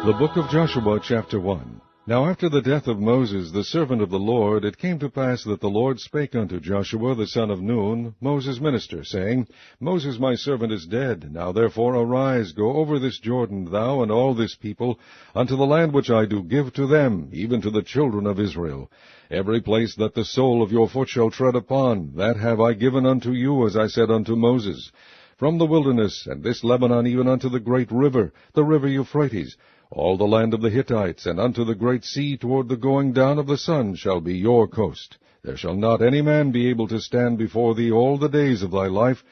The book of Joshua, chapter 1. Now after the death of Moses, the servant of the Lord, it came to pass that the Lord spake unto Joshua the son of Nun, Moses' minister, saying, Moses my servant is dead. Now therefore arise, go over this Jordan, thou and all this people, unto the land which I do give to them, even to the children of Israel. Every place that the sole of your foot shall tread upon, that have I given unto you, as I said unto Moses. From the wilderness, and this Lebanon, even unto the great river, the river Euphrates, all the land of the Hittites, and unto the great sea toward the going down of the sun, shall be your coast. There shall not any man be able to stand before thee all the days of thy life.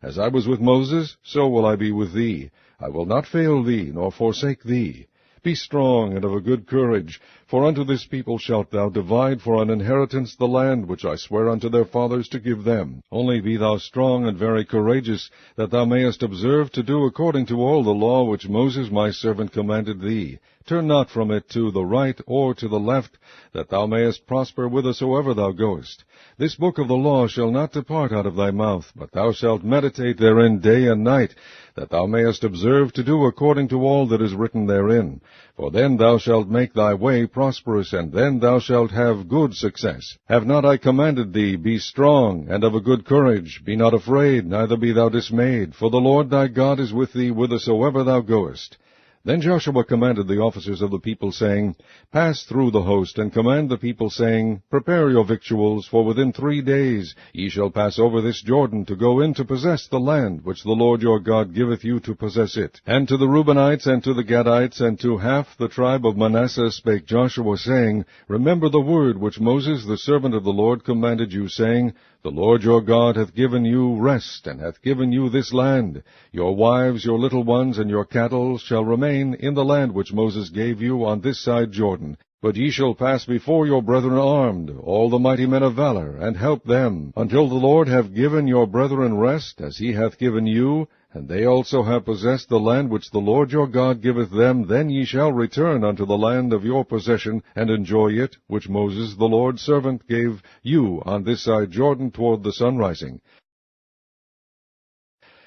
As I was with Moses, so will I be with thee. I will not fail thee, nor forsake thee. Be strong and of a good courage, for unto this people shalt thou divide for an inheritance the land which I swear unto their fathers to give them. Only be thou strong and very courageous, that thou mayest observe to do according to all the law which Moses my servant commanded thee. Turn not from it to the right or to the left, that thou mayest prosper whithersoever thou goest. This book of the law shall not depart out of thy mouth, but thou shalt meditate therein day and night, that thou mayest observe to do according to all that is written therein. For then thou shalt make thy way prosperous, and then thou shalt have good success. Have not I commanded thee, be strong, and of a good courage? Be not afraid, neither be thou dismayed, for the Lord thy God is with thee whithersoever thou goest. Then Joshua commanded the officers of the people, saying, Pass through the host, and command the people, saying, Prepare your victuals, for within 3 days ye shall pass over this Jordan, to go in to possess the land which the Lord your God giveth you to possess it. And to the Reubenites, and to the Gadites, and to half the tribe of Manasseh spake Joshua, saying, Remember the word which Moses the servant of the Lord commanded you, saying, The Lord your God hath given you rest, and hath given you this land. Your wives, your little ones, and your cattle shall remain in the land which Moses gave you on this side Jordan. But ye shall pass before your brethren armed, all the mighty men of valor, and help them, until the Lord have given your brethren rest, as he hath given you, and they also have possessed the land which the Lord your God giveth them. Then ye shall return unto the land of your possession, and enjoy it, which Moses the Lord's servant gave you on this side Jordan toward the sunrising.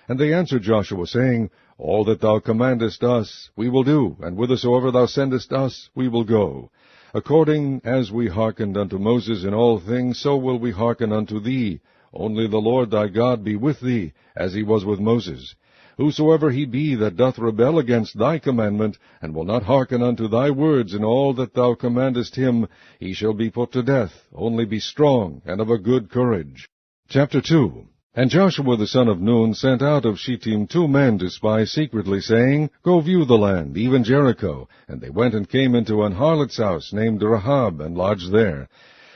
And they answered Joshua, saying, All that thou commandest us we will do, and whithersoever thou sendest us we will go. According as we hearkened unto Moses in all things, so will we hearken unto thee. Only the Lord thy God be with thee, as he was with Moses. Whosoever he be that doth rebel against thy commandment, and will not hearken unto thy words in all that thou commandest him, he shall be put to death. Only be strong and of a good courage. Chapter 2. And Joshua the son of Nun sent out of Shittim 2 men to spy secretly, saying, Go view the land, even Jericho. And they went and came into an harlot's house named Rahab, and lodged there.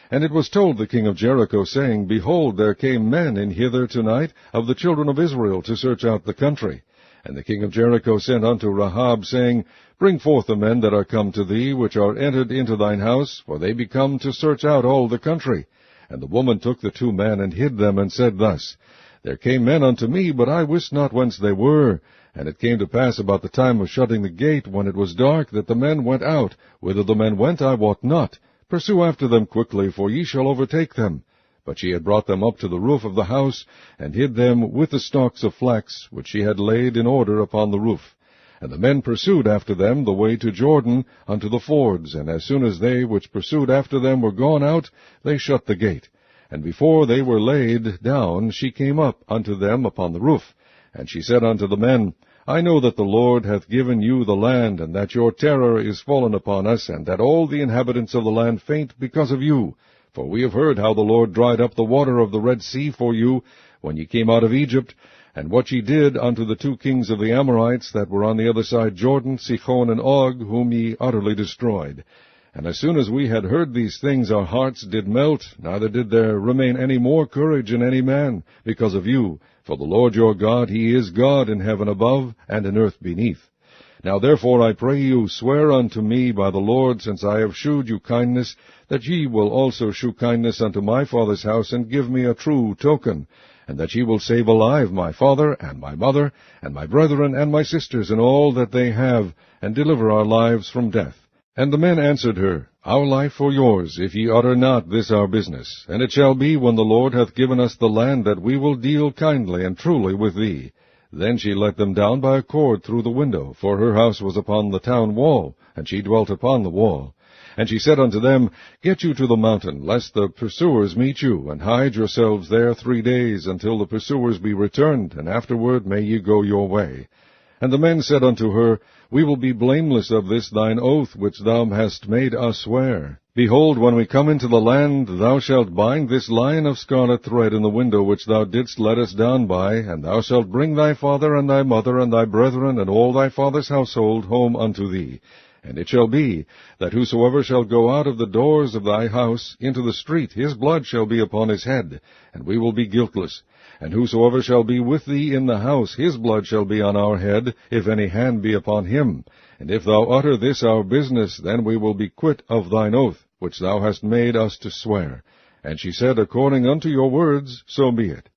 And it was told the king of Jericho, saying, Behold, there came men in hither tonight of the children of Israel to search out the country. And the king of Jericho sent unto Rahab, saying, Bring forth the men that are come to thee, which are entered into thine house, for they be come to search out all the country. And the woman took the 2 men, and hid them, and said thus, There came men unto me, but I wist not whence they were. And it came to pass about the time of shutting the gate, when it was dark, that the men went out. Whither the men went I wot not. Pursue after them quickly, for ye shall overtake them. But she had brought them up to the roof of the house, and hid them with the stalks of flax, which she had laid in order upon the roof. And the men pursued after them the way to Jordan, unto the fords, and as soon as they which pursued after them were gone out, they shut the gate. And before they were laid down, she came up unto them upon the roof. And she said unto the men, I know that the Lord hath given you the land, and that your terror is fallen upon us, and that all the inhabitants of the land faint because of you. For we have heard how the Lord dried up the water of the Red Sea for you, when ye came out of Egypt, and what ye did unto the 2 kings of the Amorites that were on the other side Jordan, Sihon and Og, whom ye utterly destroyed. And as soon as we had heard these things, our hearts did melt, neither did there remain any more courage in any man, because of you. For the Lord your God, he is God in heaven above, and in earth beneath. Now therefore I pray you, swear unto me by the Lord, since I have shewed you kindness, that ye will also shew kindness unto my father's house, and give me a true token, and that ye will save alive my father, and my mother, and my brethren, and my sisters, and all that they have, and deliver our lives from death. And the men answered her, Our life or yours, if ye utter not this our business. And it shall be, when the Lord hath given us the land, that we will deal kindly and truly with thee. Then she let them down by a cord through the window, for her house was upon the town wall, and she dwelt upon the wall. And she said unto them, Get you to the mountain, lest the pursuers meet you, and hide yourselves there 3 days, until the pursuers be returned, and afterward may ye go your way. And the men said unto her, We will be blameless of this thine oath, which thou hast made us swear. Behold, when we come into the land, thou shalt bind this lion of scarlet thread in the window which thou didst let us down by, and thou shalt bring thy father and thy mother and thy brethren and all thy father's household home unto thee. And it shall be, that whosoever shall go out of the doors of thy house into the street, his blood shall be upon his head, and we will be guiltless. And whosoever shall be with thee in the house, his blood shall be on our head, if any hand be upon him. And if thou utter this our business, then we will be quit of thine oath, which thou hast made us to swear. And she said, According unto your words, so be it.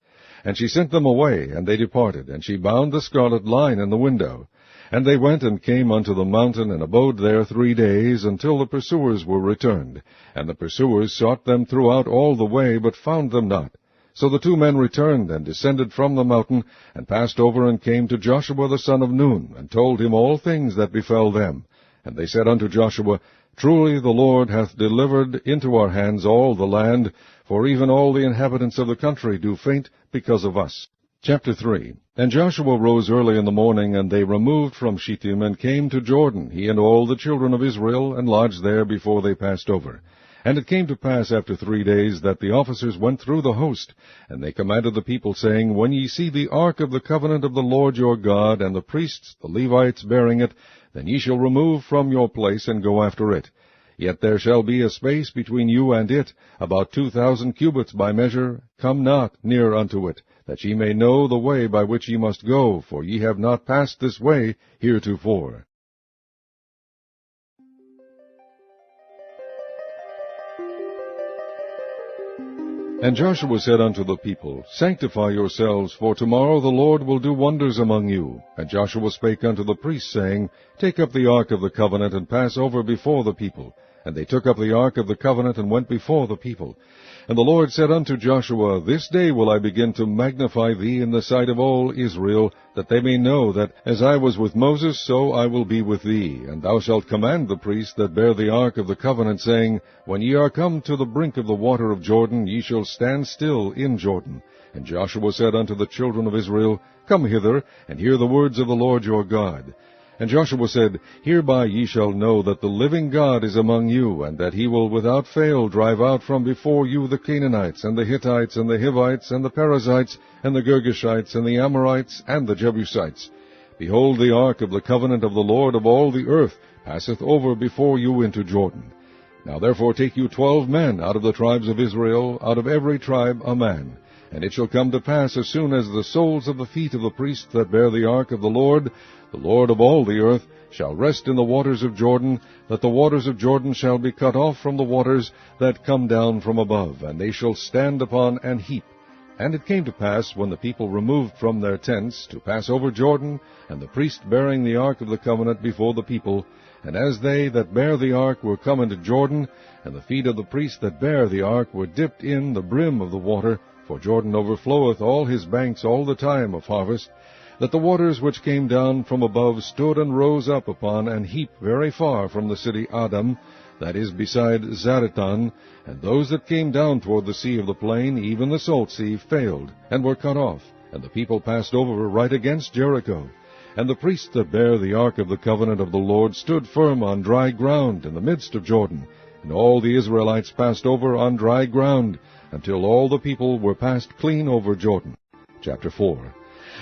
And she sent them away, and they departed, and she bound the scarlet line in the window. And they went and came unto the mountain, and abode there 3 days, until the pursuers were returned. And the pursuers sought them throughout all the way, but found them not. So the 2 men returned, and descended from the mountain, and passed over, and came to Joshua the son of Nun, and told him all things that befell them. And they said unto Joshua, Truly the Lord hath delivered into our hands all the land, for even all the inhabitants of the country do faint because of us. Chapter 3. And Joshua rose early in the morning, and they removed from Shittim, and came to Jordan, he and all the children of Israel, and lodged there before they passed over. And it came to pass after 3 days, that the officers went through the host, and they commanded the people, saying, When ye see the ark of the covenant of the Lord your God, and the priests, the Levites, bearing it, then ye shall remove from your place, and go after it. Yet there shall be a space between you and it, about 2,000 cubits by measure. Come not near unto it, that ye may know the way by which ye must go, for ye have not passed this way heretofore. And Joshua said unto the people, Sanctify yourselves, for tomorrow the Lord will do wonders among you. And Joshua spake unto the priests, saying, Take up the ark of the covenant, and pass over before the people. And they took up the ark of the covenant, and went before the people. And the Lord said unto Joshua, This day will I begin to magnify thee in the sight of all Israel, that they may know that as I was with Moses, so I will be with thee. And thou shalt command the priests that bear the ark of the covenant, saying, When ye are come to the brink of the water of Jordan, ye shall stand still in Jordan. And Joshua said unto the children of Israel, Come hither, and hear the words of the Lord your God. And Joshua said, Hereby ye shall know that the living God is among you, and that he will without fail drive out from before you the Canaanites, and the Hittites, and the Hivites, and the Perizzites, and the Girgashites, and the Amorites, and the Jebusites. Behold, the ark of the covenant of the Lord of all the earth passeth over before you into Jordan. Now therefore take you 12 men out of the tribes of Israel, out of every tribe a man. And it shall come to pass, as soon as the soles of the feet of the priests that bear the ark of the Lord of all the earth, shall rest in the waters of Jordan, that the waters of Jordan shall be cut off from the waters that come down from above, and they shall stand upon an heap. And it came to pass, when the people removed from their tents, to pass over Jordan, and the priest bearing the ark of the covenant before the people, and as they that bear the ark were come into Jordan, and the feet of the priest that bear the ark were dipped in the brim of the water, for Jordan overfloweth all his banks all the time of harvest, that the waters which came down from above stood and rose up upon an heap very far from the city Adam, that is beside Zaretan, and those that came down toward the sea of the plain, even the salt sea, failed, and were cut off, and the people passed over right against Jericho. And the priests that bear the ark of the covenant of the Lord stood firm on dry ground in the midst of Jordan, and all the Israelites passed over on dry ground, until all the people were passed clean over Jordan. Chapter 4.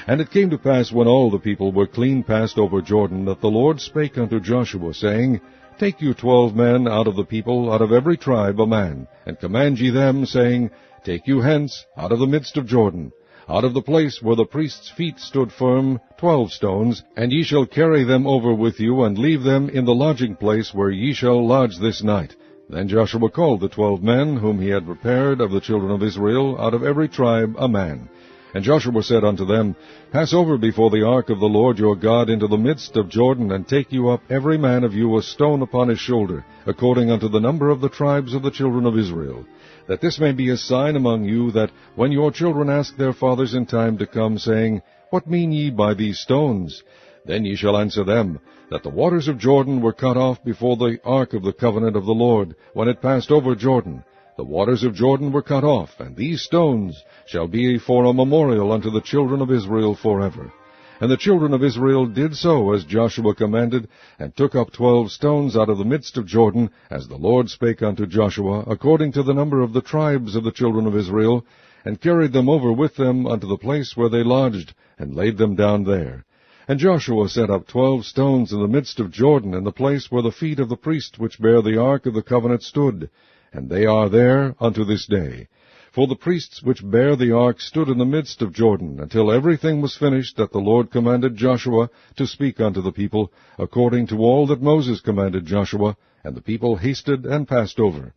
And it came to pass, when all the people were clean passed over Jordan, that the Lord spake unto Joshua, saying, Take you 12 men out of the people, out of every tribe a man, and command ye them, saying, Take you hence, out of the midst of Jordan, out of the place where the priest's feet stood firm, 12 stones, and ye shall carry them over with you, and leave them in the lodging place where ye shall lodge this night. Then Joshua called the 12 men, whom he had prepared of the children of Israel, out of every tribe a man. And Joshua said unto them, Pass over before the ark of the Lord your God into the midst of Jordan, and take you up every man of you a stone upon his shoulder, according unto the number of the tribes of the children of Israel, that this may be a sign among you, that when your children ask their fathers in time to come, saying, What mean ye by these stones? Then ye shall answer them, that the waters of Jordan were cut off before the ark of the covenant of the Lord, when it passed over Jordan. The waters of Jordan were cut off, and these stones shall be for a memorial unto the children of Israel forever. And the children of Israel did so as Joshua commanded, and took up 12 stones out of the midst of Jordan, as the Lord spake unto Joshua, according to the number of the tribes of the children of Israel, and carried them over with them unto the place where they lodged, and laid them down there. And Joshua set up 12 stones in the midst of Jordan, in the place where the feet of the priests which bear the ark of the covenant stood, and they are there unto this day. For the priests which bear the ark stood in the midst of Jordan, until everything was finished that the Lord commanded Joshua to speak unto the people, according to all that Moses commanded Joshua, and the people hasted and passed over.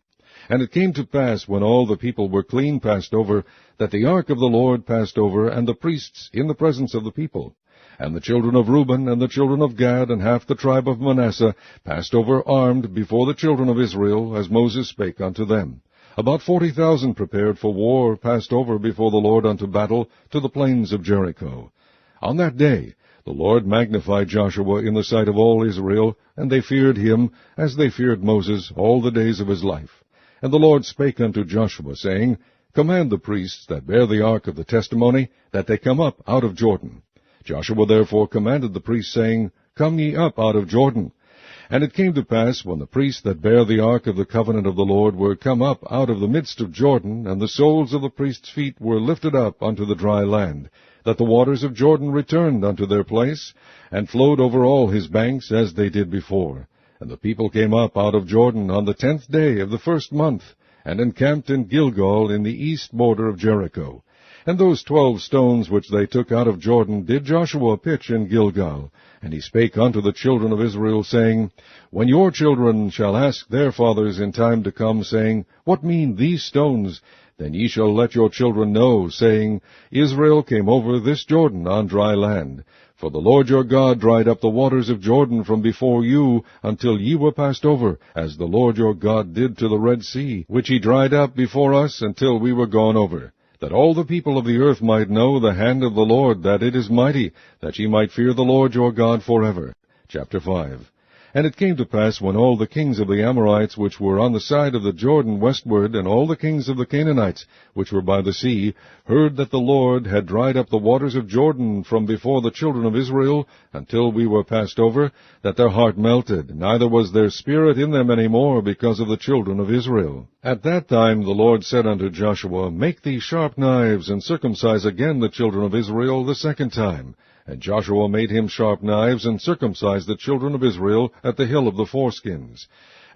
And it came to pass, when all the people were clean passed over, that the ark of the Lord passed over, and the priests in the presence of the people. And the children of Reuben, and the children of Gad, and half the tribe of Manasseh, passed over armed before the children of Israel, as Moses spake unto them. About 40,000 prepared for war passed over before the Lord unto battle to the plains of Jericho. On that day the Lord magnified Joshua in the sight of all Israel, and they feared him, as they feared Moses, all the days of his life. And the Lord spake unto Joshua, saying, Command the priests that bear the ark of the testimony, that they come up out of Jordan. Joshua therefore commanded the priests, saying, Come ye up out of Jordan. And it came to pass, when the priests that bear the ark of the covenant of the Lord were come up out of the midst of Jordan, and the soles of the priests' feet were lifted up unto the dry land, that the waters of Jordan returned unto their place, and flowed over all his banks, as they did before. And the people came up out of Jordan on the 10th day of the 1st month, and encamped in Gilgal in the east border of Jericho. And those 12 stones which they took out of Jordan did Joshua pitch in Gilgal. And he spake unto the children of Israel, saying, When your children shall ask their fathers in time to come, saying, What mean these stones? Then ye shall let your children know, saying, Israel came over this Jordan on dry land. For the Lord your God dried up the waters of Jordan from before you, until ye were passed over, as the Lord your God did to the Red Sea, which he dried up before us until we were gone over. That all the people of the earth might know the hand of the Lord, that it is mighty, that ye might fear the Lord your God forever. Chapter 5. And it came to pass, when all the kings of the Amorites which were on the side of the Jordan westward, and all the kings of the Canaanites which were by the sea, heard that the Lord had dried up the waters of Jordan from before the children of Israel, until we were passed over, that their heart melted, neither was there spirit in them any more, because of the children of Israel. At that time the Lord said unto Joshua, Make thee sharp knives, and circumcise again the children of Israel the 2nd time. And Joshua made him sharp knives, and circumcised the children of Israel at the hill of the foreskins.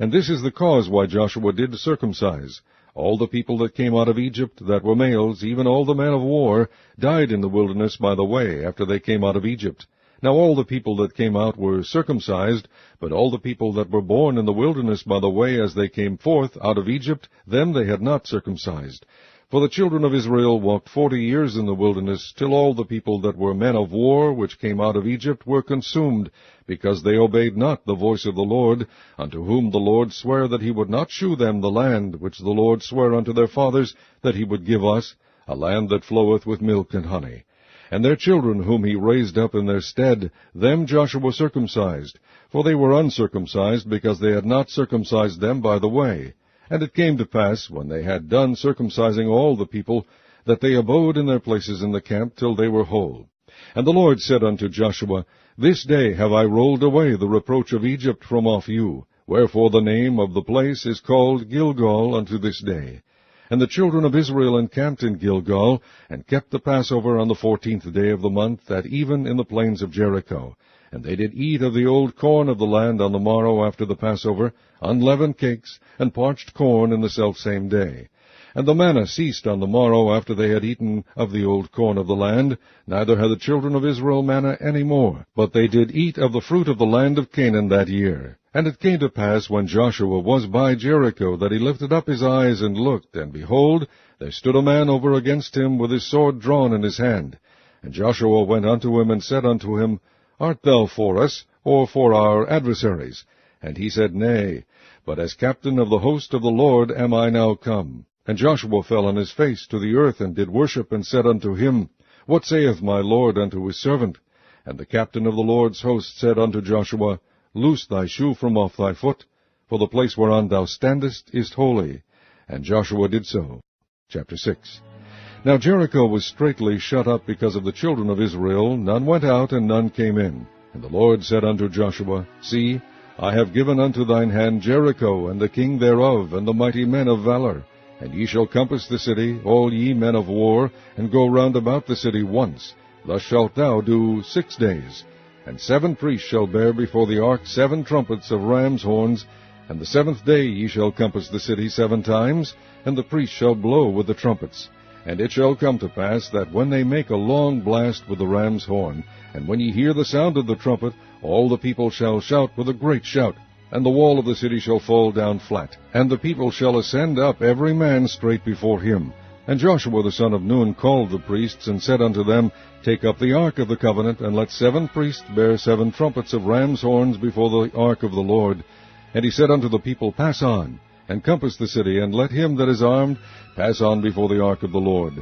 And this is the cause why Joshua did circumcise. All the people that came out of Egypt that were males, even all the men of war, died in the wilderness by the way, after they came out of Egypt. Now all the people that came out were circumcised, but all the people that were born in the wilderness by the way as they came forth out of Egypt, them they had not circumcised. For the children of Israel walked 40 years in the wilderness, till all the people that were men of war, which came out of Egypt, were consumed, because they obeyed not the voice of the Lord, unto whom the Lord sware that he would not shew them the land, which the Lord sware unto their fathers that he would give us, a land that floweth with milk and honey. And their children whom he raised up in their stead, them Joshua circumcised, for they were uncircumcised, because they had not circumcised them by the way. And it came to pass, when they had done circumcising all the people, that they abode in their places in the camp till they were whole. And the Lord said unto Joshua, This day have I rolled away the reproach of Egypt from off you, wherefore the name of the place is called Gilgal unto this day. And the children of Israel encamped in Gilgal, and kept the Passover on the 14th day of the month, at even in the plains of Jericho. And they did eat of the old corn of the land on the morrow after the Passover, unleavened cakes, and parched corn in the selfsame day. And the manna ceased on the morrow after they had eaten of the old corn of the land, neither had the children of Israel manna any more, but they did eat of the fruit of the land of Canaan that year. And it came to pass, when Joshua was by Jericho, that he lifted up his eyes and looked, and behold, there stood a man over against him with his sword drawn in his hand. And Joshua went unto him, and said unto him, Art thou for us, or for our adversaries? And he said, Nay, but as captain of the host of the Lord am I now come. And Joshua fell on his face to the earth, and did worship, and said unto him, What saith my Lord unto his servant? And the captain of the Lord's host said unto Joshua, Loose thy shoe from off thy foot, for the place whereon thou standest is holy. And Joshua did so. Chapter 6. Now Jericho was straitly shut up because of the children of Israel. None went out, and none came in. And the Lord said unto Joshua, See, I have given unto thine hand Jericho, and the king thereof, and the mighty men of valor. And ye shall compass the city, all ye men of war, and go round about the city once. Thus shalt thou do 6 days. And 7 priests shall bear before the ark 7 trumpets of ram's horns. And the 7th day ye shall compass the city 7 times, and the priests shall blow with the trumpets. And it shall come to pass that when they make a long blast with the ram's horn, and when ye hear the sound of the trumpet, all the people shall shout with a great shout, and the wall of the city shall fall down flat, and the people shall ascend up every man straight before him. And Joshua the son of Nun called the priests, and said unto them, Take up the ark of the covenant, and let 7 priests bear 7 trumpets of ram's horns before the ark of the Lord. And he said unto the people, Pass on, and compass the city, and let him that is armed pass on before the ark of the Lord.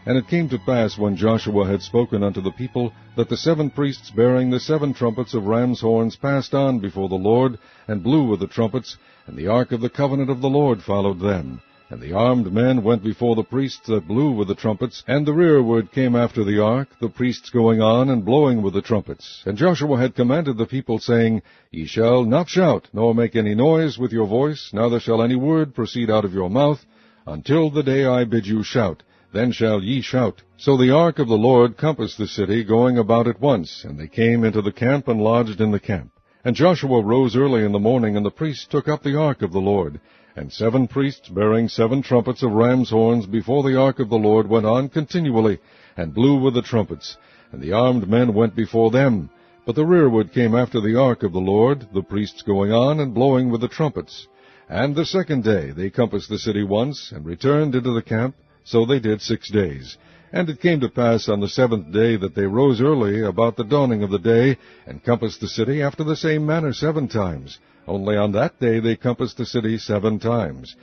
And it came to pass, when Joshua had spoken unto the people, that the 7 priests bearing the 7 trumpets of ram's horns passed on before the Lord, and blew with the trumpets, and the ark of the covenant of the Lord followed them. And the armed men went before the priests that blew with the trumpets, and the rearward came after the ark, the priests going on and blowing with the trumpets. And Joshua had commanded the people, saying, Ye shall not shout, nor make any noise with your voice, neither shall any word proceed out of your mouth, until the day I bid you shout. Then shall ye shout. So the ark of the Lord compassed the city, going about it once, and they came into the camp and lodged in the camp. And Joshua rose early in the morning, and the priests took up the ark of the Lord. And 7 priests bearing 7 trumpets of ram's horns before the ark of the Lord went on continually, and blew with the trumpets. And the armed men went before them. But the rearward came after the ark of the Lord, the priests going on and blowing with the trumpets. And the 2nd day they compassed the city once, and returned into the camp. So they did 6 days. And it came to pass on the 7th day that they rose early about the dawning of the day, and compassed the city after the same manner 7 times. Only on that day they compassed the city 7 times.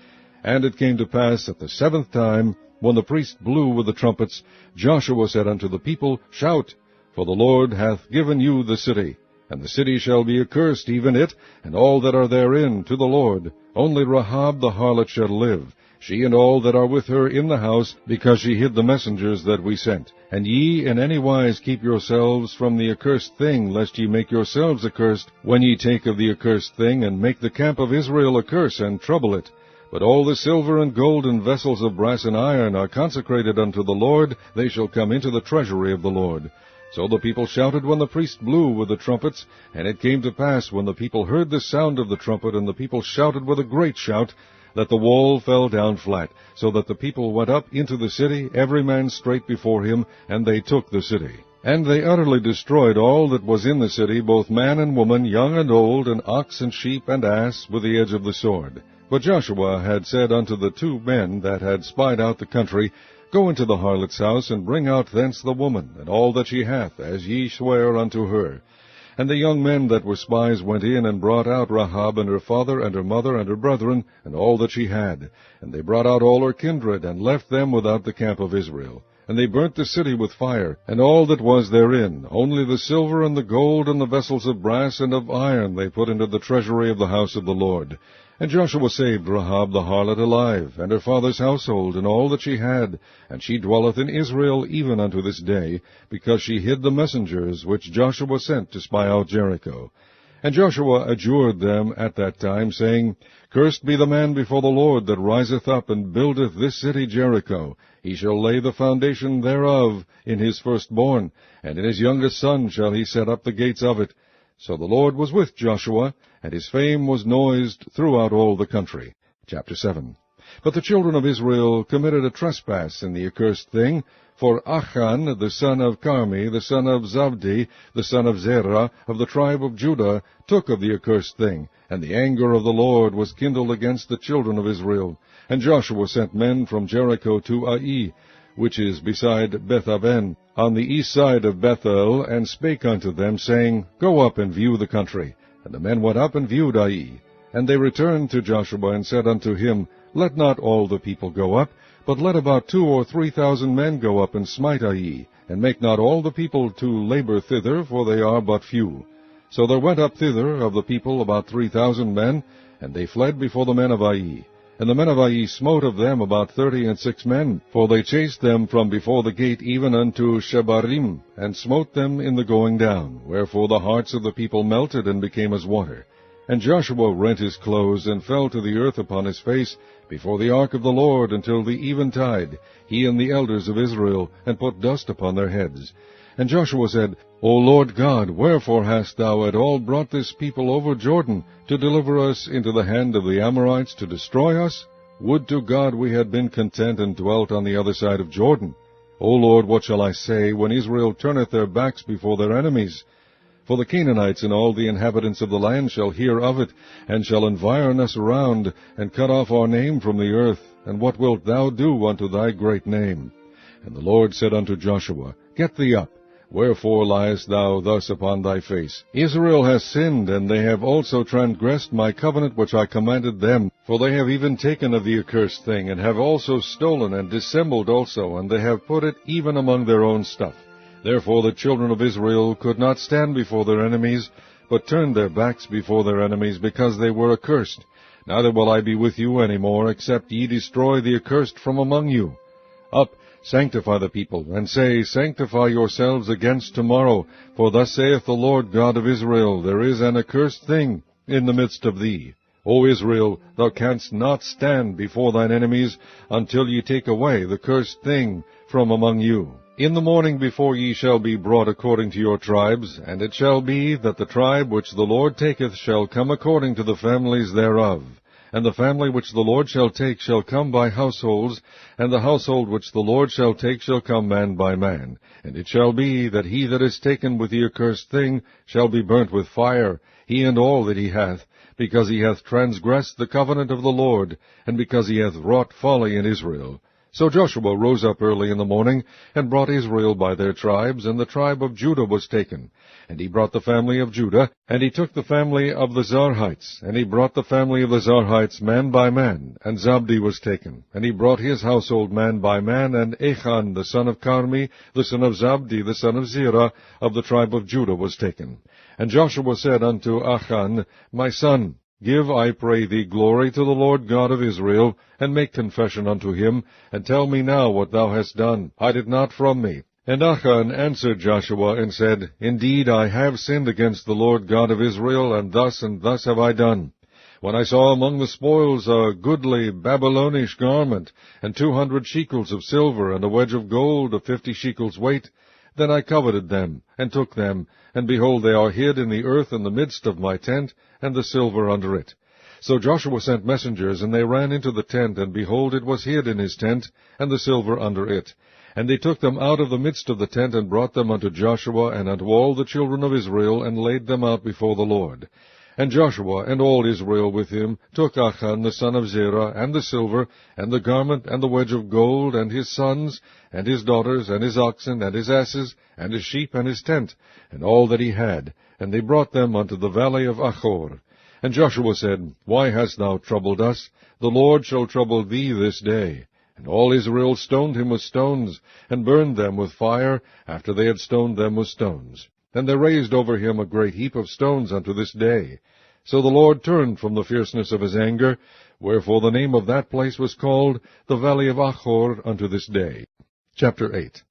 And it came to pass at the 7th time, when the priest blew with the trumpets, Joshua said unto the people, Shout, for the Lord hath given you the city. And the city shall be accursed, even it, and all that are therein, to the Lord. Only Rahab the harlot shall live, she and all that are with her in the house, because she hid the messengers that we sent. And ye in any wise keep yourselves from the accursed thing, lest ye make yourselves accursed, when ye take of the accursed thing, and make the camp of Israel a curse, and trouble it. But all the silver and gold and vessels of brass and iron are consecrated unto the Lord, they shall come into the treasury of the Lord. So the people shouted when the priest blew with the trumpets, and it came to pass, when the people heard the sound of the trumpet, and the people shouted with a great shout, that the wall fell down flat, so that the people went up into the city, every man straight before him, and they took the city. And they utterly destroyed all that was in the city, both man and woman, young and old, and ox and sheep and ass, with the edge of the sword. But Joshua had said unto the 2 men that had spied out the country, Go into the harlot's house, and bring out thence the woman, and all that she hath, as ye swear unto her. And the young men that were spies went in, and brought out Rahab, and her father, and her mother, and her brethren, and all that she had. And they brought out all her kindred, and left them without the camp of Israel. And they burnt the city with fire, and all that was therein, only the silver and the gold and the vessels of brass and of iron they put into the treasury of the house of the Lord. And Joshua saved Rahab the harlot alive, and her father's household, and all that she had, and she dwelleth in Israel even unto this day, because she hid the messengers which Joshua sent to spy out Jericho. And Joshua adjured them at that time, saying, Cursed be the man before the Lord that riseth up and buildeth this city Jericho. He shall lay the foundation thereof in his firstborn, and in his youngest son shall he set up the gates of it. So the Lord was with Joshua, and his fame was noised throughout all the country. Chapter 7. But the children of Israel committed a trespass in the accursed thing, for Achan, the son of Carmi, the son of Zabdi, the son of Zerah, of the tribe of Judah, took of the accursed thing, and the anger of the Lord was kindled against the children of Israel. And Joshua sent men from Jericho to Ai, which is beside Beth-aven, on the east side of Bethel, and spake unto them, saying, Go up and view the country. And the men went up and viewed Ai. And they returned to Joshua, and said unto him, Let not all the people go up, But let about 2,000 or 3,000 men go up and smite Ai, and make not all the people to labor thither, for they are but few. So there went up thither of the people about 3,000 men, and they fled before the men of Ai. And the men of Ai smote of them about 36 men, for they chased them from before the gate even unto Shebarim, and smote them in the going down, wherefore the hearts of the people melted and became as water. And Joshua rent his clothes, and fell to the earth upon his face before the ark of the Lord until the eventide, he and the elders of Israel, and put dust upon their heads. And Joshua said, O Lord God, wherefore hast thou at all brought this people over Jordan, to deliver us into the hand of the Amorites, to destroy us? Would to God we had been content and dwelt on the other side of Jordan. O Lord, what shall I say, when Israel turneth their backs before their enemies? For the Canaanites and all the inhabitants of the land shall hear of it, and shall environ us around, and cut off our name from the earth. And what wilt thou do unto thy great name? And the Lord said unto Joshua, Get thee up. Wherefore liest thou thus upon thy face? Israel has sinned, and they have also transgressed my covenant which I commanded them. For they have even taken of the accursed thing, and have also stolen, and dissembled also, and they have put it even among their own stuff. Therefore the children of Israel could not stand before their enemies, but turned their backs before their enemies, because they were accursed. Neither will I be with you any more, except ye destroy the accursed from among you. Up, sanctify the people, and say, Sanctify yourselves against tomorrow, for thus saith the Lord God of Israel, There is an accursed thing in the midst of thee. O Israel, thou canst not stand before thine enemies, until ye take away the cursed thing from among you. In the morning before ye shall be brought according to your tribes, and it shall be that the tribe which the Lord taketh shall come according to the families thereof. And the family which the Lord shall take shall come by households, and the household which the Lord shall take shall come man by man. And it shall be that he that is taken with the accursed thing shall be burnt with fire, he and all that he hath, because he hath transgressed the covenant of the Lord, and because he hath wrought folly in Israel. So Joshua rose up early in the morning, and brought Israel by their tribes, and the tribe of Judah was taken. And he brought the family of Judah, and he took the family of the Zarhites, and he brought the family of the Zarhites man by man, and Zabdi was taken. And he brought his household man by man, and Achan the son of Carmi, the son of Zabdi, the son of Zerah, of the tribe of Judah was taken. And Joshua said unto Achan, My son, give, I pray thee, glory to the Lord God of Israel, and make confession unto him, and tell me now what thou hast done. Hide it not from me. And Achan answered Joshua, and said, Indeed, I have sinned against the Lord God of Israel, and thus have I done. When I saw among the spoils a goodly Babylonish garment, and 200 shekels of silver, and a wedge of gold of 50 shekels weight, then I coveted them, and took them, and behold, they are hid in the earth in the midst of my tent, and the silver under it. So Joshua sent messengers, and they ran into the tent, and behold, it was hid in his tent, and the silver under it. And they took them out of the midst of the tent, and brought them unto Joshua, and unto all the children of Israel, and laid them out before the Lord. And Joshua and all Israel with him took Achan the son of Zerah, and the silver, and the garment, and the wedge of gold, and his sons, and his daughters, and his oxen, and his asses, and his sheep, and his tent, and all that he had, and they brought them unto the valley of Achor. And Joshua said, Why hast thou troubled us? The Lord shall trouble thee this day. And all Israel stoned him with stones, and burned them with fire, after they had stoned them with stones. And they raised over him a great heap of stones unto this day. So the Lord turned from the fierceness of his anger, wherefore the name of that place was called the Valley of Achor unto this day. Chapter 8.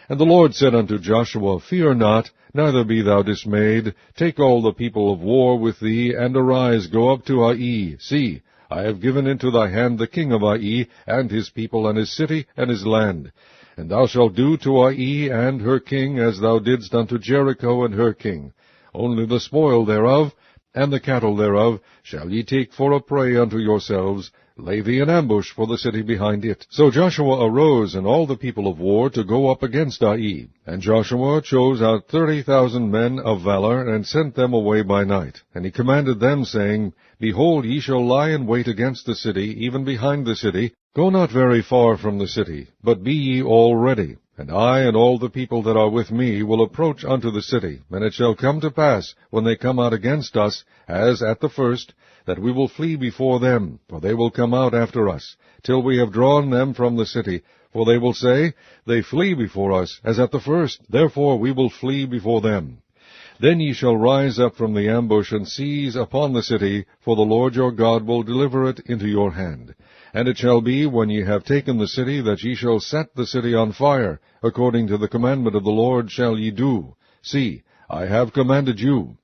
And the Lord said unto Joshua, Fear not, neither be thou dismayed. Take all the people of war with thee, and arise, go up to Ai. See, I have given into thy hand the king of Ai, and his people, and his city, and his land. And thou shalt do to Ai and her king as thou didst unto Jericho and her king. Only the spoil thereof, and the cattle thereof, shall ye take for a prey unto yourselves. Lay thee an ambush for the city behind it. So Joshua arose, and all the people of war, to go up against Ai. And Joshua chose out 30,000 men of valor, and sent them away by night. And he commanded them, saying, Behold, ye shall lie in wait against the city, even behind the city. Go not very far from the city, but be ye all ready. And I and all the people that are with me will approach unto the city, and it shall come to pass, when they come out against us, as at the first, that we will flee before them, for they will come out after us, till we have drawn them from the city. For they will say, They flee before us, as at the first, therefore we will flee before them. Then ye shall rise up from the ambush, and seize upon the city, for the Lord your God will deliver it into your hand. And it shall be, when ye have taken the city, that ye shall set the city on fire, according to the commandment of the Lord shall ye do. See, I have commanded you.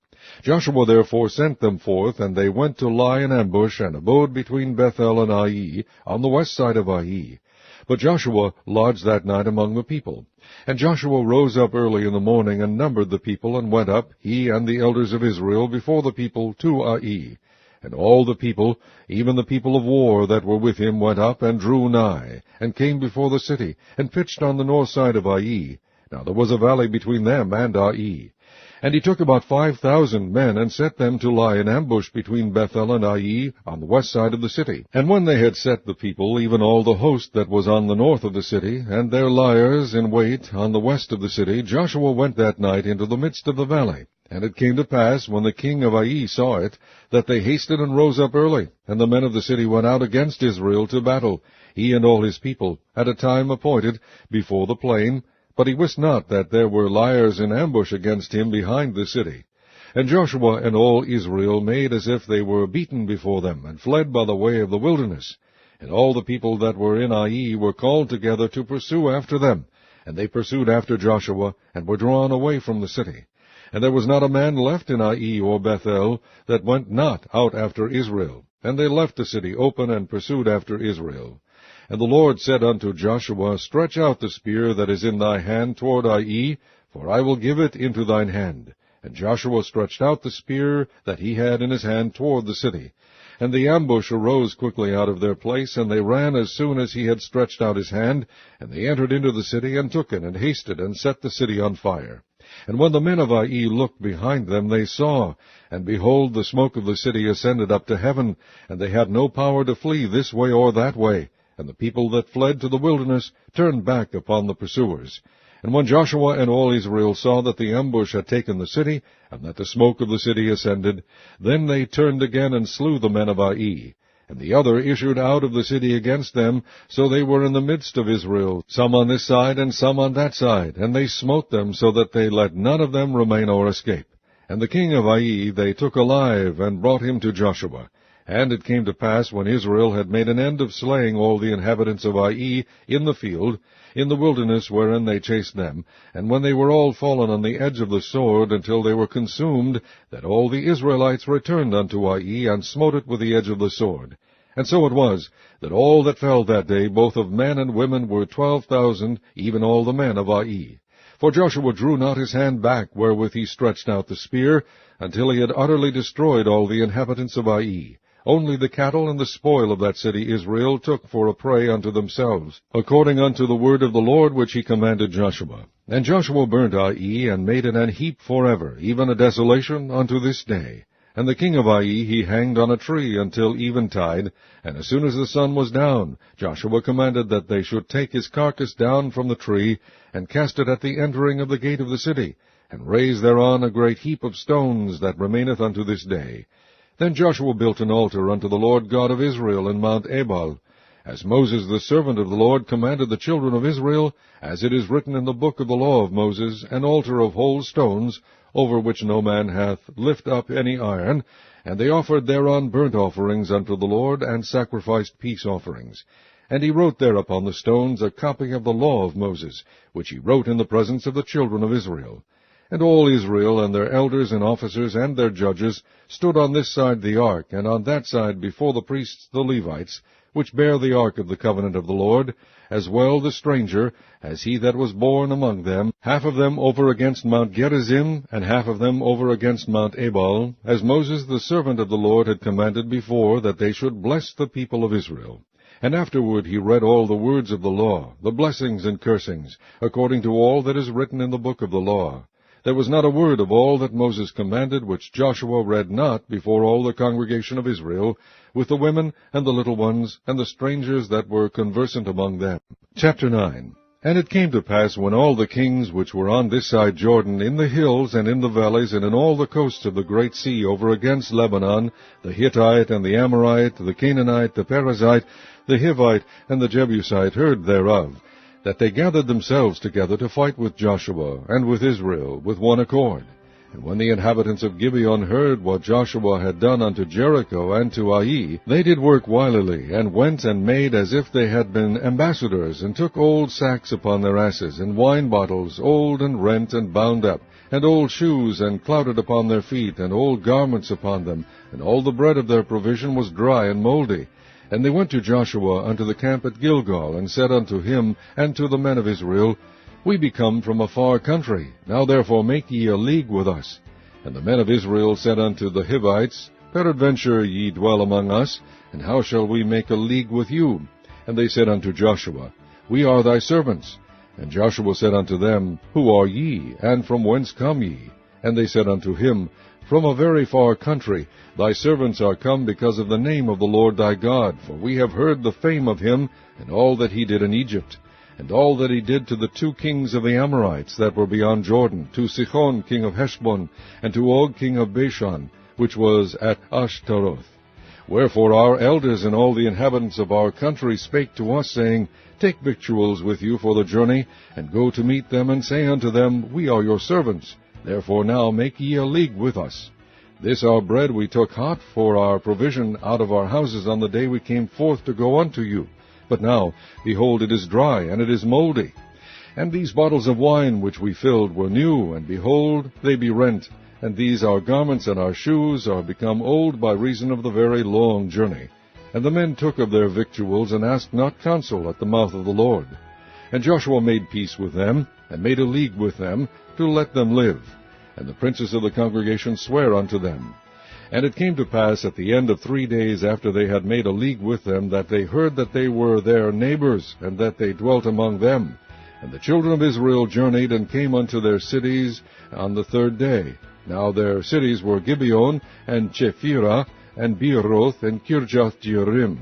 Joshua therefore sent them forth, and they went to lie in ambush, and abode between Bethel and Ai, on the west side of Ai. But Joshua lodged that night among the people. And Joshua rose up early in the morning, and numbered the people, and went up, he and the elders of Israel, before the people to Ai. And all the people, even the people of war that were with him, went up, and drew nigh, and came before the city, and pitched on the north side of Ai. Now there was a valley between them and Ai. And he took about 5,000 men, and set them to lie in ambush between Bethel and Ai, on the west side of the city. And when they had set the people, even all the host that was on the north of the city, and their liers in wait on the west of the city, Joshua went that night into the midst of the valley. And it came to pass, when the king of Ai saw it, that they hasted and rose up early, and the men of the city went out against Israel to battle, he and all his people, at a time appointed, before the plain. But he wist not that there were liers in ambush against him behind the city. And Joshua and all Israel made as if they were beaten before them, and fled by the way of the wilderness. And all the people that were in Ai were called together to pursue after them. And they pursued after Joshua, and were drawn away from the city. And there was not a man left in Ai or Bethel that went not out after Israel. And they left the city open, and pursued after Israel. And the Lord said unto Joshua, Stretch out the spear that is in thy hand toward Ai, for I will give it into thine hand. And Joshua stretched out the spear that he had in his hand toward the city. And the ambush arose quickly out of their place, and they ran as soon as he had stretched out his hand. And they entered into the city, and took it, and hasted, and set the city on fire. And when the men of Ai looked behind them, they saw, and behold, the smoke of the city ascended up to heaven, and they had no power to flee this way or that way. And the people that fled to the wilderness turned back upon the pursuers. And when Joshua and all Israel saw that the ambush had taken the city, and that the smoke of the city ascended, then they turned again and slew the men of Ai. And the other issued out of the city against them, so they were in the midst of Israel, some on this side and some on that side, and they smote them, so that they let none of them remain or escape. And the king of Ai they took alive, and brought him to Joshua. And it came to pass, when Israel had made an end of slaying all the inhabitants of Ai in the field, in the wilderness wherein they chased them, and when they were all fallen on the edge of the sword, until they were consumed, that all the Israelites returned unto Ai, and smote it with the edge of the sword. And so it was, that all that fell that day, both of men and women, were 12,000, even all the men of Ai. For Joshua drew not his hand back, wherewith he stretched out the spear, until he had utterly destroyed all the inhabitants of Ai. Only the cattle and the spoil of that city Israel took for a prey unto themselves, according unto the word of the Lord which he commanded Joshua. And Joshua burnt Ai, and made it an heap forever, even a desolation unto this day. And the king of Ai he hanged on a tree until eventide, and as soon as the sun was down, Joshua commanded that they should take his carcass down from the tree, and cast it at the entering of the gate of the city, and raise thereon a great heap of stones that remaineth unto this day. Then Joshua built an altar unto the Lord God of Israel in Mount Ebal, as Moses the servant of the Lord commanded the children of Israel, as it is written in the book of the law of Moses, an altar of whole stones, over which no man hath lift up any iron, and they offered thereon burnt offerings unto the Lord, and sacrificed peace offerings. And he wrote there upon the stones a copy of the law of Moses, which he wrote in the presence of the children of Israel. And all Israel, and their elders and officers, and their judges, stood on this side the ark, and on that side before the priests the Levites, which bear the ark of the covenant of the Lord, as well the stranger, as he that was born among them, half of them over against Mount Gerizim, and half of them over against Mount Ebal, as Moses the servant of the Lord had commanded before, that they should bless the people of Israel. And afterward he read all the words of the law, the blessings and cursings, according to all that is written in the book of the law. There was not a word of all that Moses commanded which Joshua read not before all the congregation of Israel, with the women and the little ones, and the strangers that were conversant among them. Chapter 9. And it came to pass, when all the kings which were on this side Jordan, in the hills and in the valleys, and in all the coasts of the great sea, over against Lebanon, the Hittite and the Amorite, the Canaanite, the Perizzite, the Hivite, and the Jebusite, heard thereof, that they gathered themselves together to fight with Joshua and with Israel with one accord. And when the inhabitants of Gibeon heard what Joshua had done unto Jericho and to Ai, they did work wilily, and went and made as if they had been ambassadors, and took old sacks upon their asses, and wine bottles, old and rent and bound up, and old shoes, and clouded upon their feet, and old garments upon them, and all the bread of their provision was dry and mouldy. And they went to Joshua unto the camp at Gilgal, and said unto him and to the men of Israel, We be come from a far country. Now therefore make ye a league with us. And the men of Israel said unto the Hivites, Peradventure ye dwell among us, and how shall we make a league with you? And they said unto Joshua, We are thy servants. And Joshua said unto them, Who are ye, and from whence come ye? And they said unto him, From a very far country. Thy servants are come because of the name of the Lord thy God, for we have heard the fame of him, and all that he did in Egypt, and all that he did to the 2 kings of the Amorites that were beyond Jordan, to Sihon king of Heshbon, and to Og king of Bashan, which was at Ashtaroth. Wherefore our elders and all the inhabitants of our country spake to us, saying, Take victuals with you for the journey, and go to meet them, and say unto them, We are your servants. Therefore now make ye a league with us. This our bread we took hot for our provision out of our houses on the day we came forth to go unto you. But now, behold, it is dry, and it is mouldy. And these bottles of wine which we filled were new, and behold, they be rent. And these our garments and our shoes are become old by reason of the very long journey. And the men took of their victuals, and asked not counsel at the mouth of the Lord. And Joshua made peace with them, and made a league with them, to let them live. And the princes of the congregation sware unto them. And it came to pass at the end of 3 days after they had made a league with them, that they heard that they were their neighbors, and that they dwelt among them. And the children of Israel journeyed, and came unto their cities on the 3rd day. Now their cities were Gibeon, and Chephirah, and Beeroth, and Kirjath-jearim.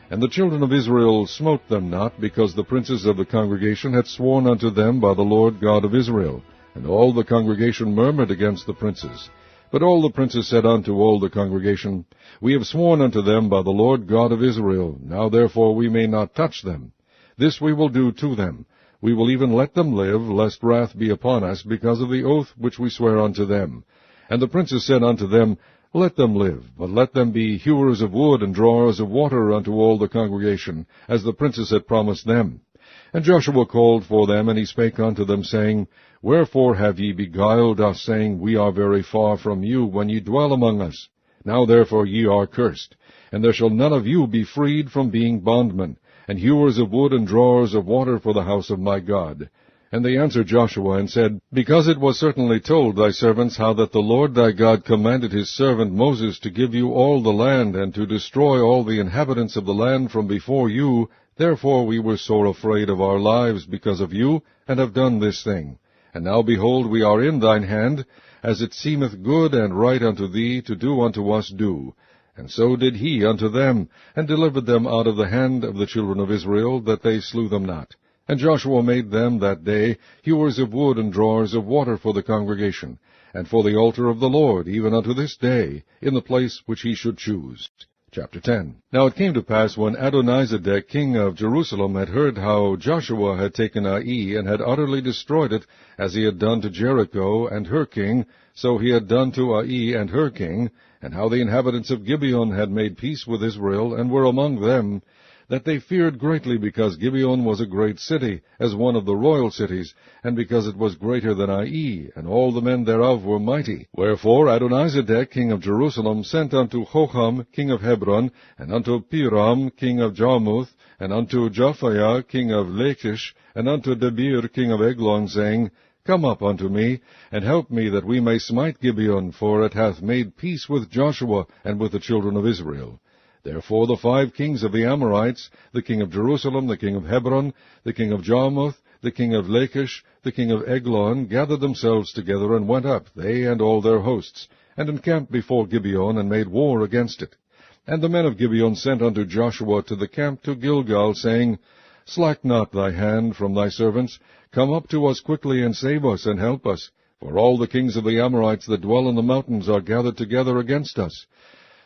And the children of Israel smote them not, because the princes of the congregation had sworn unto them by the Lord God of Israel. And all the congregation murmured against the princes. But all the princes said unto all the congregation, We have sworn unto them by the Lord God of Israel. Now therefore we may not touch them. This we will do to them. We will even let them live, lest wrath be upon us, because of the oath which we swear unto them. And the princes said unto them, Let them live, but let them be hewers of wood and drawers of water unto all the congregation, as the princes had promised them. And Joshua called for them, and he spake unto them, saying, Wherefore have ye beguiled us, saying, We are very far from you, when ye dwell among us? Now therefore ye are cursed, and there shall none of you be freed from being bondmen, and hewers of wood and drawers of water for the house of my God. And they answered Joshua, and said, Because it was certainly told thy servants how that the Lord thy God commanded his servant Moses to give you all the land, and to destroy all the inhabitants of the land from before you, therefore we were sore afraid of our lives because of you, and have done this thing. And now, behold, we are in thine hand, as it seemeth good and right unto thee to do unto us do. And so did he unto them, and delivered them out of the hand of the children of Israel, that they slew them not. And Joshua made them that day hewers of wood and drawers of water for the congregation, and for the altar of the Lord, even unto this day, in the place which he should choose. Chapter 10. Now it came to pass, when Adonizedek king of Jerusalem had heard how Joshua had taken Ai, and had utterly destroyed it, as he had done to Jericho and her king, so he had done to Ai and her king, and how the inhabitants of Gibeon had made peace with Israel, and were among them, that they feared greatly, because Gibeon was a great city, as one of the royal cities, and because it was greater than Ai, and all the men thereof were mighty. Wherefore Adonizedek king of Jerusalem sent unto Hoham king of Hebron, and unto Piram king of Jarmuth, and unto Japhaiah king of Lachish, and unto Debir king of Eglon, saying, Come up unto me, and help me, that we may smite Gibeon, for it hath made peace with Joshua and with the children of Israel. Therefore the 5 kings of the Amorites, the king of Jerusalem, the king of Hebron, the king of Jarmuth, the king of Lachish, the king of Eglon, gathered themselves together, and went up, they and all their hosts, and encamped before Gibeon, and made war against it. And the men of Gibeon sent unto Joshua to the camp to Gilgal, saying, Slack not thy hand from thy servants. Come up to us quickly, and save us, and help us. For all the kings of the Amorites that dwell in the mountains are gathered together against us.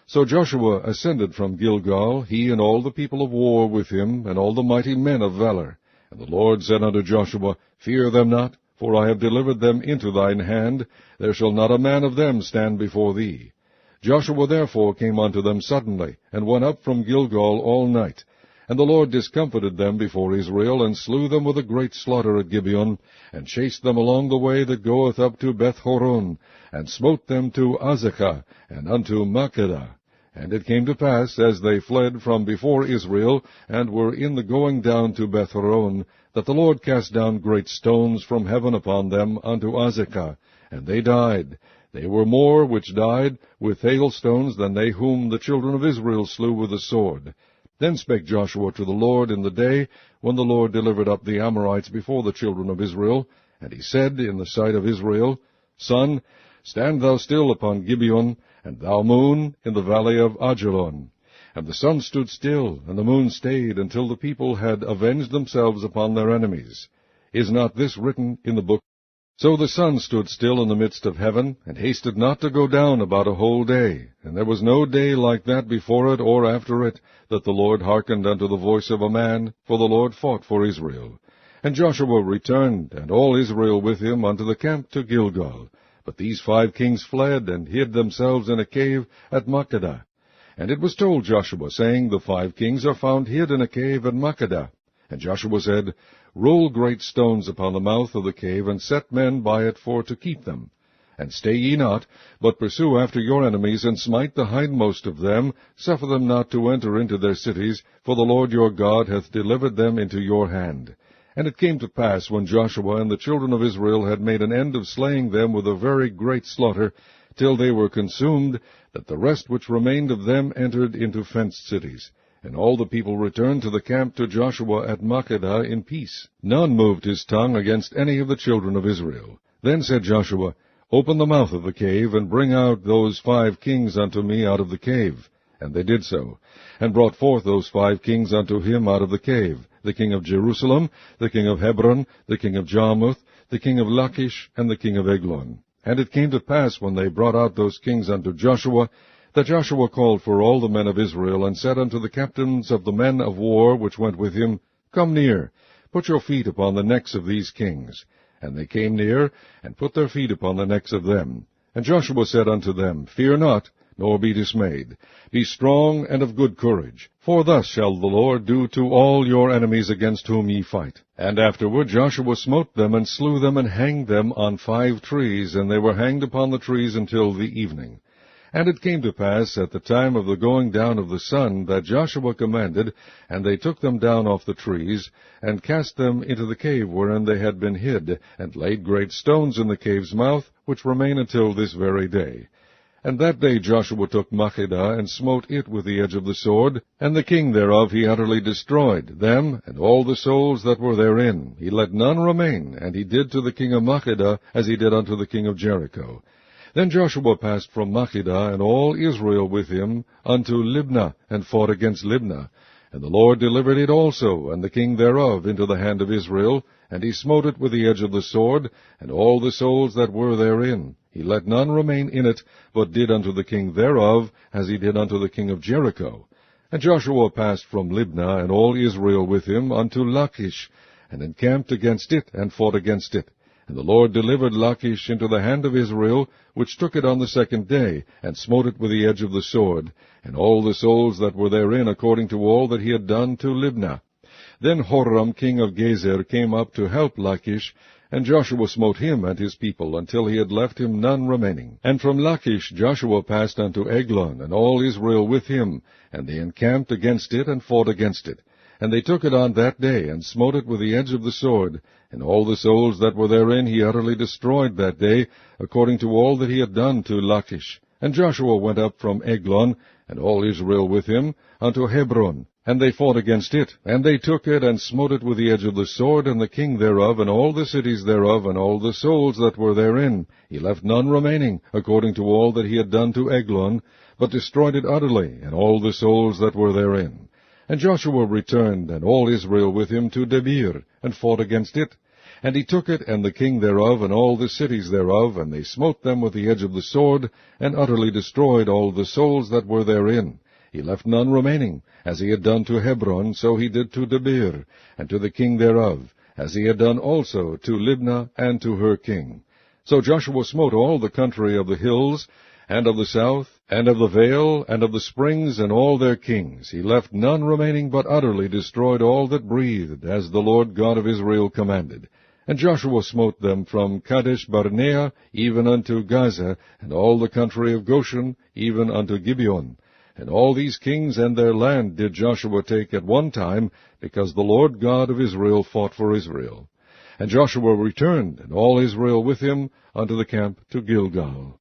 So Joshua ascended from Gilgal, he and all the people of war with him, and all the mighty men of valor. And the Lord said unto Joshua, Fear them not, for I have delivered them into thine hand. There shall not a man of them stand before thee. Joshua therefore came unto them suddenly, and went up from Gilgal all night. And the Lord discomfited them before Israel, and slew them with a great slaughter at Gibeon, and chased them along the way that goeth up to Beth-horon, and smote them to Azekah, and unto Makkedah. And it came to pass, as they fled from before Israel, and were in the going down to Beth-horon, that the Lord cast down great stones from heaven upon them unto Azekah, and they died. They were more which died with hailstones than they whom the children of Israel slew with the sword. Then spake Joshua to the Lord in the day when the Lord delivered up the Amorites before the children of Israel. And he said in the sight of Israel, Sun, stand thou still upon Gibeon, and thou moon in the valley of Ajalon. And the sun stood still, and the moon stayed, until the people had avenged themselves upon their enemies. Is not this written in the book? So the sun stood still in the midst of heaven, and hasted not to go down about a whole day. And there was no day like that before it or after it, that the Lord hearkened unto the voice of a man, for the Lord fought for Israel. And Joshua returned, and all Israel with him, unto the camp to Gilgal. But these 5 kings fled, and hid themselves in a cave at Makkedah. And it was told Joshua, saying, The 5 kings are found hid in a cave at Makkedah. And Joshua said, Roll great stones upon the mouth of the cave, and set men by it for to keep them. And stay ye not, but pursue after your enemies, and smite the hindmost of them. Suffer them not to enter into their cities, for the Lord your God hath delivered them into your hand. And it came to pass, when Joshua and the children of Israel had made an end of slaying them with a very great slaughter, till they were consumed, that the rest which remained of them entered into fenced cities. And all the people returned to the camp to Joshua at Makkedah in peace. None moved his tongue against any of the children of Israel. Then said Joshua, Open the mouth of the cave, and bring out those 5 kings unto me out of the cave. And they did so, and brought forth those 5 kings unto him out of the cave, the king of Jerusalem, the king of Hebron, the king of Jarmuth, the king of Lachish, and the king of Eglon. And it came to pass, when they brought out those kings unto Joshua, that Joshua called for all the men of Israel, and said unto the captains of the men of war which went with him, Come near, put your feet upon the necks of these kings. And they came near, and put their feet upon the necks of them. And Joshua said unto them, Fear not, nor be dismayed. Be strong and of good courage, for thus shall the Lord do to all your enemies against whom ye fight. And afterward Joshua smote them, and slew them, and hanged them on 5 trees, and they were hanged upon the trees until the evening. And it came to pass at the time of the going down of the sun, that Joshua commanded, and they took them down off the trees, and cast them into the cave wherein they had been hid, and laid great stones in the cave's mouth, which remain until this very day. And that day Joshua took Makkedah, and smote it with the edge of the sword, and the king thereof he utterly destroyed, them, and all the souls that were therein. He let none remain, and he did to the king of Makkedah as he did unto the king of Jericho. Then Joshua passed from Makkedah, and all Israel with him, unto Libnah, and fought against Libnah. And the Lord delivered it also, and the king thereof, into the hand of Israel, and he smote it with the edge of the sword, and all the souls that were therein. He let none remain in it, but did unto the king thereof, as he did unto the king of Jericho. And Joshua passed from Libnah, and all Israel with him, unto Lachish, and encamped against it, and fought against it. And the Lord delivered Lachish into the hand of Israel, which took it on the 2nd day, and smote it with the edge of the sword, and all the souls that were therein, according to all that he had done to Libnah. Then Horam king of Gezer came up to help Lachish, and Joshua smote him and his people, until he had left him none remaining. And from Lachish Joshua passed unto Eglon, and all Israel with him, and they encamped against it, and fought against it. And they took it on that day, and smote it with the edge of the sword, and all the souls that were therein he utterly destroyed that day, according to all that he had done to Lachish. And Joshua went up from Eglon, and all Israel with him, unto Hebron. And they fought against it, and they took it, and smote it with the edge of the sword, and the king thereof, and all the cities thereof, and all the souls that were therein. He left none remaining, according to all that he had done to Eglon, but destroyed it utterly, and all the souls that were therein. And Joshua returned, and all Israel with him, to Debir, and fought against it. And he took it, and the king thereof, and all the cities thereof, and they smote them with the edge of the sword, and utterly destroyed all the souls that were therein. He left none remaining. As he had done to Hebron, so he did to Debir, and to the king thereof, as he had done also to Libnah, and to her king. So Joshua smote all the country of the hills, and of the south, and of the vale, and of the springs, and all their kings. He left none remaining, but utterly destroyed all that breathed, as the Lord God of Israel commanded. And Joshua smote them from Kadesh Barnea even unto Gaza, and all the country of Goshen even unto Gibeon. And all these kings and their land did Joshua take at one time, because the Lord God of Israel fought for Israel. And Joshua returned, and all Israel with him, unto the camp to Gilgal.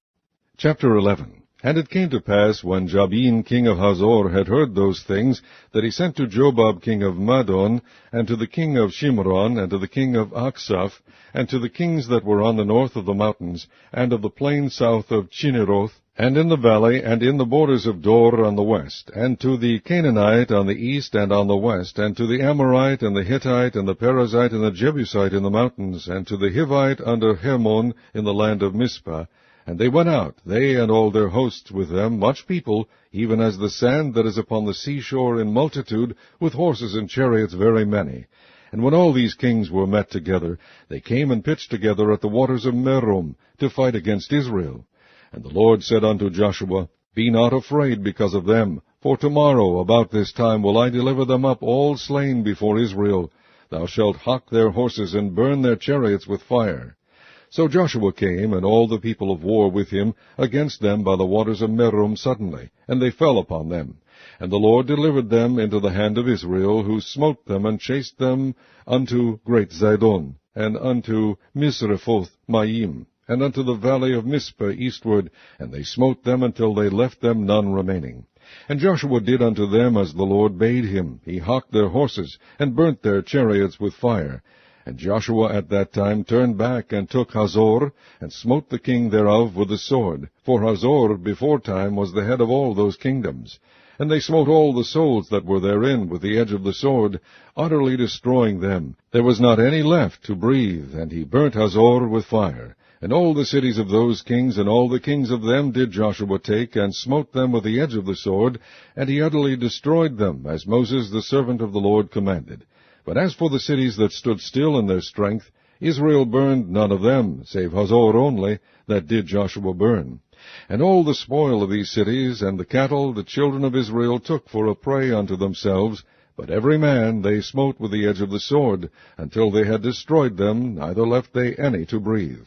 Chapter 11. And it came to pass, when Jabin king of Hazor had heard those things, that he sent to Jobab king of Madon, and to the king of Shimron, and to the king of Achsaph, and to the kings that were on the north of the mountains, and of the plain south of Chinneroth, and in the valley, and in the borders of Dor on the west, and to the Canaanite on the east and on the west, and to the Amorite, and the Hittite, and the Perizzite, and the Jebusite in the mountains, and to the Hivite under Hermon in the land of Mizpah. And they went out, they and all their hosts with them, much people, even as the sand that is upon the seashore in multitude, with horses and chariots very many. And when all these kings were met together, they came and pitched together at the waters of Merom, to fight against Israel. And the Lord said unto Joshua, Be not afraid because of them, for tomorrow about this time will I deliver them up all slain before Israel. Thou shalt hock their horses, and burn their chariots with fire. So Joshua came, and all the people of war with him, against them by the waters of Merom suddenly, and they fell upon them. And the Lord delivered them into the hand of Israel, who smote them, and chased them unto great Zidon, and unto Misrephoth Maim, and unto the valley of Mizpah eastward, and they smote them until they left them none remaining. And Joshua did unto them as the Lord bade him. He hocked their horses, and burnt their chariots with fire. And Joshua at that time turned back, and took Hazor, and smote the king thereof with the sword. For Hazor beforetime was the head of all those kingdoms. And they smote all the souls that were therein with the edge of the sword, utterly destroying them. There was not any left to breathe, and he burnt Hazor with fire. And all the cities of those kings, and all the kings of them did Joshua take, and smote them with the edge of the sword, and he utterly destroyed them, as Moses the servant of the Lord commanded. But as for the cities that stood still in their strength, Israel burned none of them, save Hazor only, that did Joshua burn. And all the spoil of these cities, and the cattle, the children of Israel took for a prey unto themselves, but every man they smote with the edge of the sword, until they had destroyed them, neither left they any to breathe.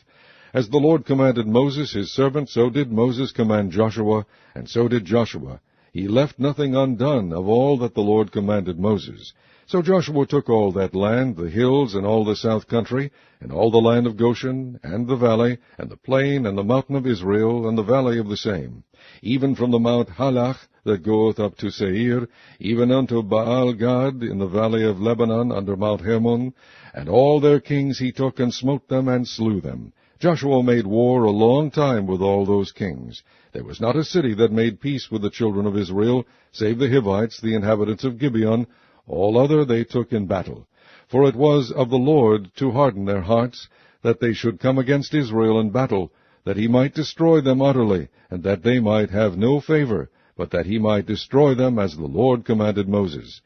As the Lord commanded Moses his servant, so did Moses command Joshua, and so did Joshua. He left nothing undone of all that the Lord commanded Moses. So Joshua took all that land, the hills, and all the south country, and all the land of Goshen, and the valley, and the plain, and the mountain of Israel, and the valley of the same, even from the Mount Halach that goeth up to Seir, even unto Baal-Gad in the valley of Lebanon under Mount Hermon, and all their kings he took, and smote them, and slew them. Joshua made war a long time with all those kings. There was not a city that made peace with the children of Israel, save the Hivites, the inhabitants of Gibeon. All other they took in battle. For it was of the Lord to harden their hearts, that they should come against Israel in battle, that he might destroy them utterly, and that they might have no favor, but that he might destroy them as the Lord commanded Moses.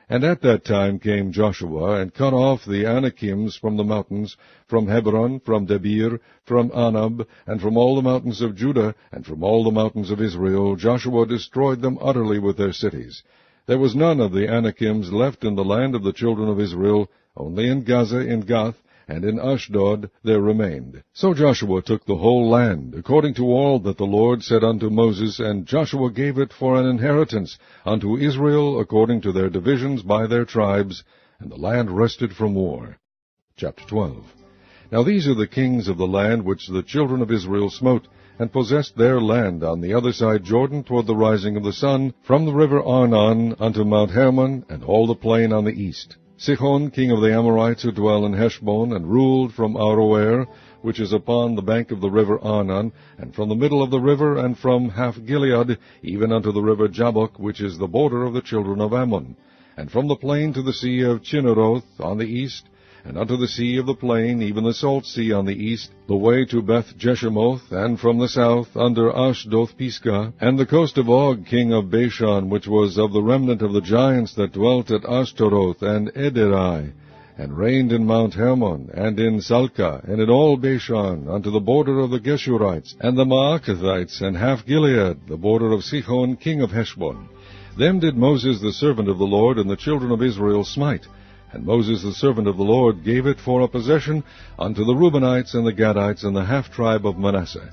And at that time came Joshua, and cut off the Anakims from the mountains, from Hebron, from Debir, from Anab, and from all the mountains of Judah, and from all the mountains of Israel. Joshua destroyed them utterly with their cities. There was none of the Anakims left in the land of the children of Israel, only in Gaza, in Gath, and in Ashdod there remained. So Joshua took the whole land, according to all that the Lord said unto Moses, and Joshua gave it for an inheritance unto Israel according to their divisions by their tribes, and the land rested from war. Chapter 12. Now these are the kings of the land which the children of Israel smote, and possessed their land on the other side Jordan toward the rising of the sun, from the river Arnon unto Mount Hermon, and all the plain on the east. Sihon, king of the Amorites, who dwell in Heshbon, and ruled from Aroer, which is upon the bank of the river Arnon, and from the middle of the river, and from half Gilead, even unto the river Jabbok, which is the border of the children of Ammon. and from the plain to the sea of Chinneroth on the east, and unto the sea of the plain, even the salt sea on the east, the way to Beth-Jeshimoth, and from the south under Ashdoth-Pisgah, and the coast of Og king of Bashan, which was of the remnant of the giants that dwelt at Ashtaroth and Edrei, and reigned in Mount Hermon, and in Salcah, and in all Bashan, unto the border of the Geshurites, and the Maacathites, and half Gilead, the border of Sihon king of Heshbon. Them did Moses the servant of the Lord and the children of Israel smite. And Moses the servant of the Lord gave it for a possession unto the Reubenites and the Gadites and the half-tribe of Manasseh.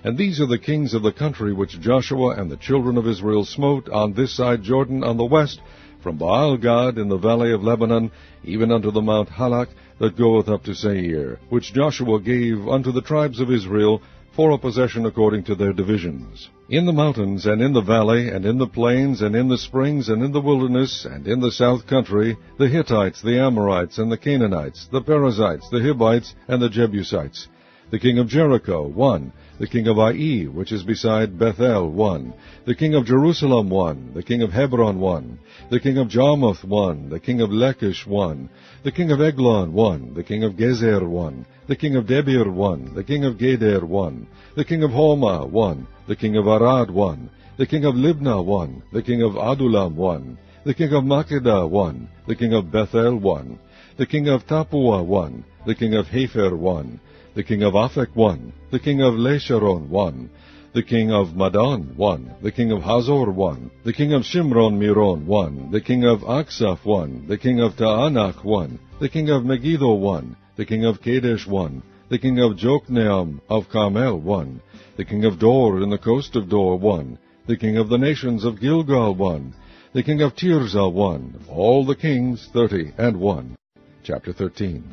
And these are the kings of the country which Joshua and the children of Israel smote on this side Jordan on the west, from Baal-Gad in the valley of Lebanon, even unto the Mount Halak that goeth up to Seir, which Joshua gave unto the tribes of Israel for a possession according to their divisions. In the mountains, and in the valley, and in the plains, and in the springs, and in the wilderness, and in the south country, the Hittites, the Amorites, and the Canaanites, the Perizzites, the Hivites, and the Jebusites. The king of Jericho, 1. The king of Ai, which is beside Bethel, 1. The king of Jerusalem, 1. The king of Hebron, 1. The king of Jarmuth, 1. The king of Lachish, 1. The king of Eglon, 1. The king of Gezer, 1. The king of Debir, 1. The king of Geder, 1. The king of Hormah, 1. The king of Arad, 1. The king of Libnah, 1. The king of Adullam, 1. The king of Makkedah, 1. The king of Bethel, 1. The king of Tappuah, 1. The king of Hepher, 1. The king of Aphek, 1. The king of Lesharon, 1. The king of Madon, 1. The king of Hazor, 1. The king of Shimron-Meron, 1. The king of Aksaph, 1. The king of Taanach, 1. The king of Megiddo, 1. The king of Kadesh, 1. The king of Jokneam of Carmel, 1. The king of Dor in the coast of Dor, 1. The king of the nations of Gilgal, 1. The king of Tirzah, 1. All the kings, 30-1. Chapter 13.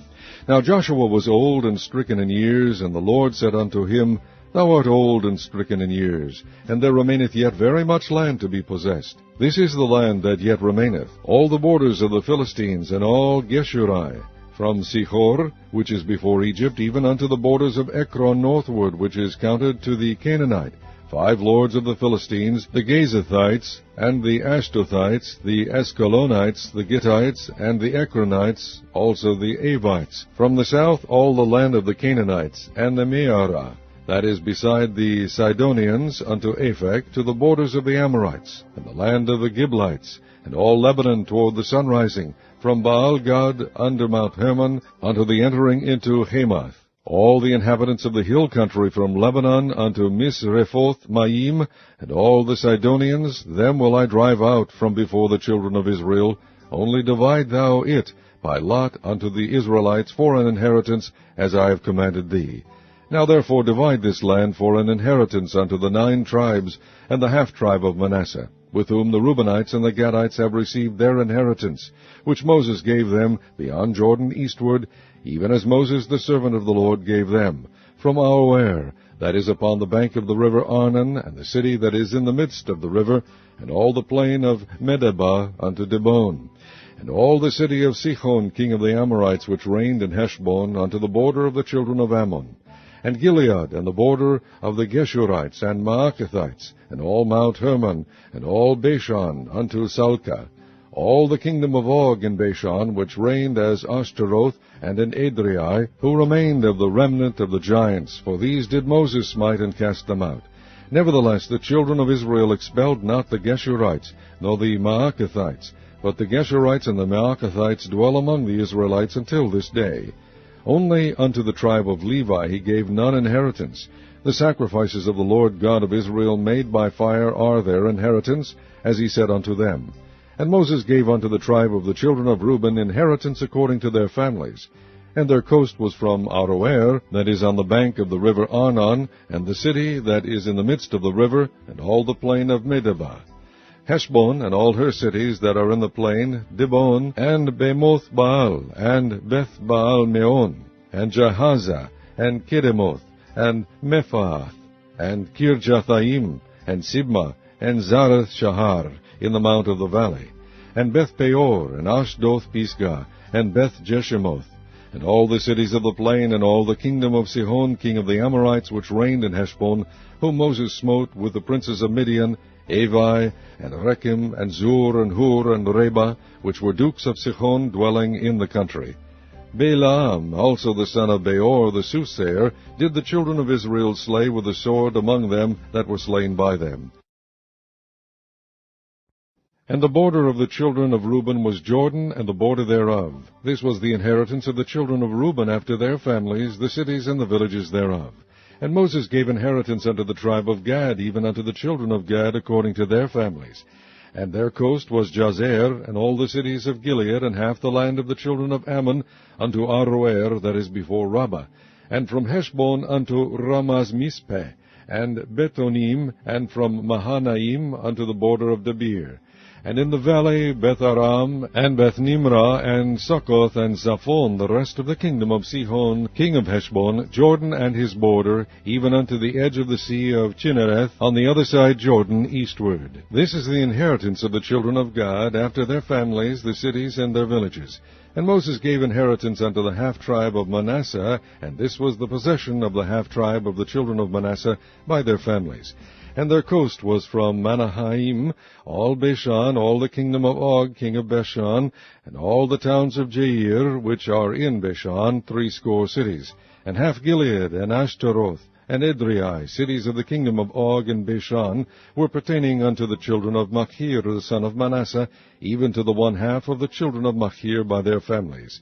Now Joshua was old and stricken in years, and the Lord said unto him, Thou art old and stricken in years, and there remaineth yet very much land to be possessed. This is the land that yet remaineth, all the borders of the Philistines, and all Geshuri, from Sihor, which is before Egypt, even unto the borders of Ekron northward, which is counted to the Canaanite. 5 lords of the Philistines, the Gazathites, and the Ashdothites, the Askelonites, the Gittites, and the Ekronites, also the Avites. From the south all the land of the Canaanites, and the Mearah, that is beside the Sidonians, unto Aphek, to the borders of the Amorites, and the land of the Giblites, and all Lebanon toward the sunrising, from Baal-Gad under Mount Hermon, unto the entering into Hamath. All the inhabitants of the hill country from Lebanon unto Misrephoth-Maim, and all the Sidonians, them will I drive out from before the children of Israel. Only divide thou it by lot unto the Israelites for an inheritance, as I have commanded thee. Now therefore divide this land for an inheritance unto the 9 tribes, and the half-tribe of Manasseh, with whom the Reubenites and the Gadites have received their inheritance, which Moses gave them beyond Jordan eastward, even as Moses the servant of the Lord gave them, from Aroer, that is upon the bank of the river Arnon, and the city that is in the midst of the river, and all the plain of Medeba unto Dibon, and all the city of Sihon king of the Amorites, which reigned in Heshbon, unto the border of the children of Ammon, and Gilead, and the border of the Geshurites and Maacathites, and all Mount Hermon, and all Bashan unto Salcah, all the kingdom of Og in Bashan, which reigned as Ashtaroth, and in Edrei, who remained of the remnant of the giants, for these did Moses smite and cast them out. Nevertheless the children of Israel expelled not the Geshurites, nor the Maacathites, but the Geshurites and the Maacathites dwell among the Israelites until this day. Only unto the tribe of Levi he gave none inheritance. The sacrifices of the Lord God of Israel made by fire are their inheritance, as he said unto them. And Moses gave unto the tribe of the children of Reuben inheritance according to their families. And their coast was from Aroer, that is on the bank of the river Arnon, and the city that is in the midst of the river, and all the plain of Medeba. Heshbon, and all her cities that are in the plain, Dibon, and Bemoth Baal, and Beth Baal Meon, and Jahaza, and Kedemoth, and Mephaath, and Kirjathaim, and Sibmah, and Zareth Shahar, in the mount of the valley, and Beth Peor, and Ashdoth Pisgah, and Beth Jeshimoth, and all the cities of the plain, and all the kingdom of Sihon king of the Amorites, which reigned in Heshbon, whom Moses smote with the princes of Midian, Avi, and Rechem, and Zur, and Hur, and Reba, which were dukes of Sichon, dwelling in the country. Balaam, also the son of Beor the soothsayer, did the children of Israel slay with the sword among them that were slain by them. And the border of the children of Reuben was Jordan, and the border thereof. This was the inheritance of the children of Reuben after their families, the cities and the villages thereof. And Moses gave inheritance unto the tribe of Gad, even unto the children of Gad, according to their families. And their coast was Jazer, and all the cities of Gilead, and half the land of the children of Ammon, unto Aroer, that is before Rabbah, and from Heshbon unto Ramaz-Mizpeh, and Betonim, and from Mahanaim unto the border of Debir. And in the valley Beth-Aram, and Beth-Nimrah, and Succoth, and Zaphon, the rest of the kingdom of Sihon, king of Heshbon, Jordan and his border, even unto the edge of the sea of Chinnereth, on the other side Jordan, eastward. This is the inheritance of the children of Gad, after their families, the cities, and their villages. And Moses gave inheritance unto the half-tribe of Manasseh, and this was the possession of the half-tribe of the children of Manasseh by their families. And their coast was from Manahaim, all Bashan, all the kingdom of Og, king of Bashan, and all the towns of Jair, which are in Bashan, 80 cities, and half Gilead, and Ashtaroth, and Edrei, cities of the kingdom of Og and Bashan, were pertaining unto the children of Machir, the son of Manasseh, even to the 1/2 of the children of Machir by their families.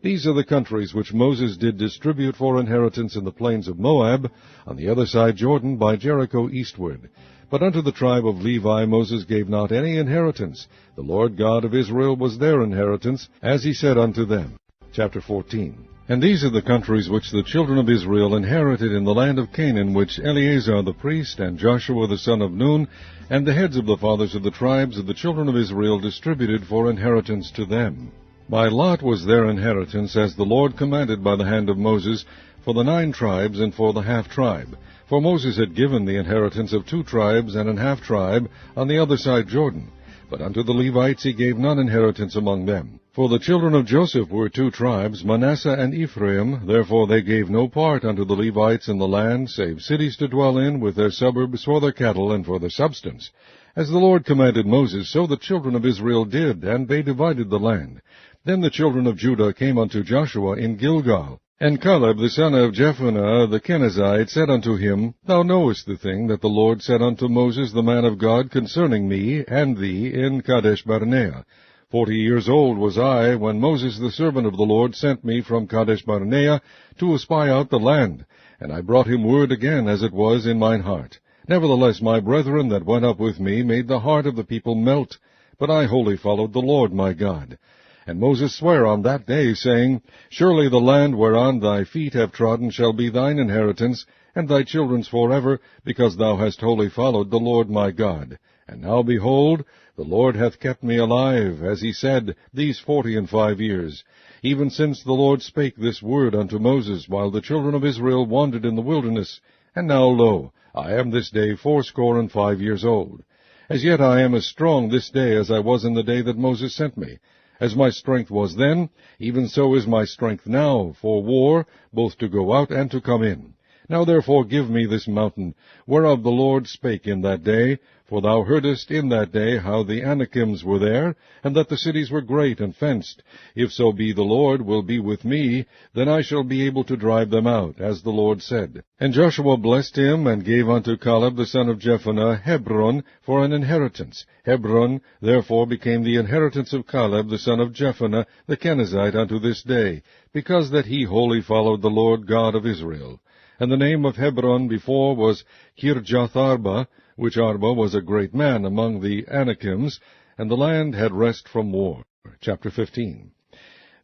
These are the countries which Moses did distribute for inheritance in the plains of Moab, on the other side Jordan, by Jericho eastward. But unto the tribe of Levi Moses gave not any inheritance. The Lord God of Israel was their inheritance, as he said unto them. Chapter 14. And these are the countries which the children of Israel inherited in the land of Canaan, which Eleazar the priest, and Joshua the son of Nun, and the heads of the fathers of the tribes of the children of Israel distributed for inheritance to them. By lot was their inheritance, as the Lord commanded by the hand of Moses, for the 9 tribes and for the half-tribe. For Moses had given the inheritance of 2 tribes and an half-tribe on the other side Jordan. But unto the Levites he gave none inheritance among them. For the children of Joseph were 2 tribes, Manasseh and Ephraim, therefore they gave no part unto the Levites in the land, save cities to dwell in, with their suburbs for their cattle and for their substance. As the Lord commanded Moses, so the children of Israel did, and they divided the land. Then the children of Judah came unto Joshua in Gilgal. And Caleb the son of Jephunneh the Kenizzite said unto him, Thou knowest the thing that the Lord said unto Moses the man of God concerning me and thee in Kadesh-barnea. 40 years old was I, when Moses the servant of the Lord sent me from Kadesh-barnea to espy out the land. And I brought him word again, as it was in mine heart. Nevertheless my brethren that went up with me made the heart of the people melt, but I wholly followed the Lord my God. And Moses sware on that day, saying, Surely the land whereon thy feet have trodden shall be thine inheritance, and thy children's forever, because thou hast wholly followed the Lord my God. And now, behold, the Lord hath kept me alive, as he said, these 45 years, even since the Lord spake this word unto Moses, while the children of Israel wandered in the wilderness. And now, lo, I am this day 85 years old. As yet I am as strong this day as I was in the day that Moses sent me. As my strength was then, even so is my strength now, for war, both to go out and to come in. Now therefore give me this mountain, whereof the Lord spake in that day, for thou heardest in that day how the Anakims were there, and that the cities were great and fenced. If so be the Lord will be with me, then I shall be able to drive them out, as the Lord said. And Joshua blessed him, and gave unto Caleb the son of Jephunneh Hebron for an inheritance. Hebron therefore became the inheritance of Caleb the son of Jephunneh the Kenizzite unto this day, because that he wholly followed the Lord God of Israel. And the name of Hebron before was Kirjath-arba, which Arba was a great man among the Anakims, and the land had rest from war. Chapter 15.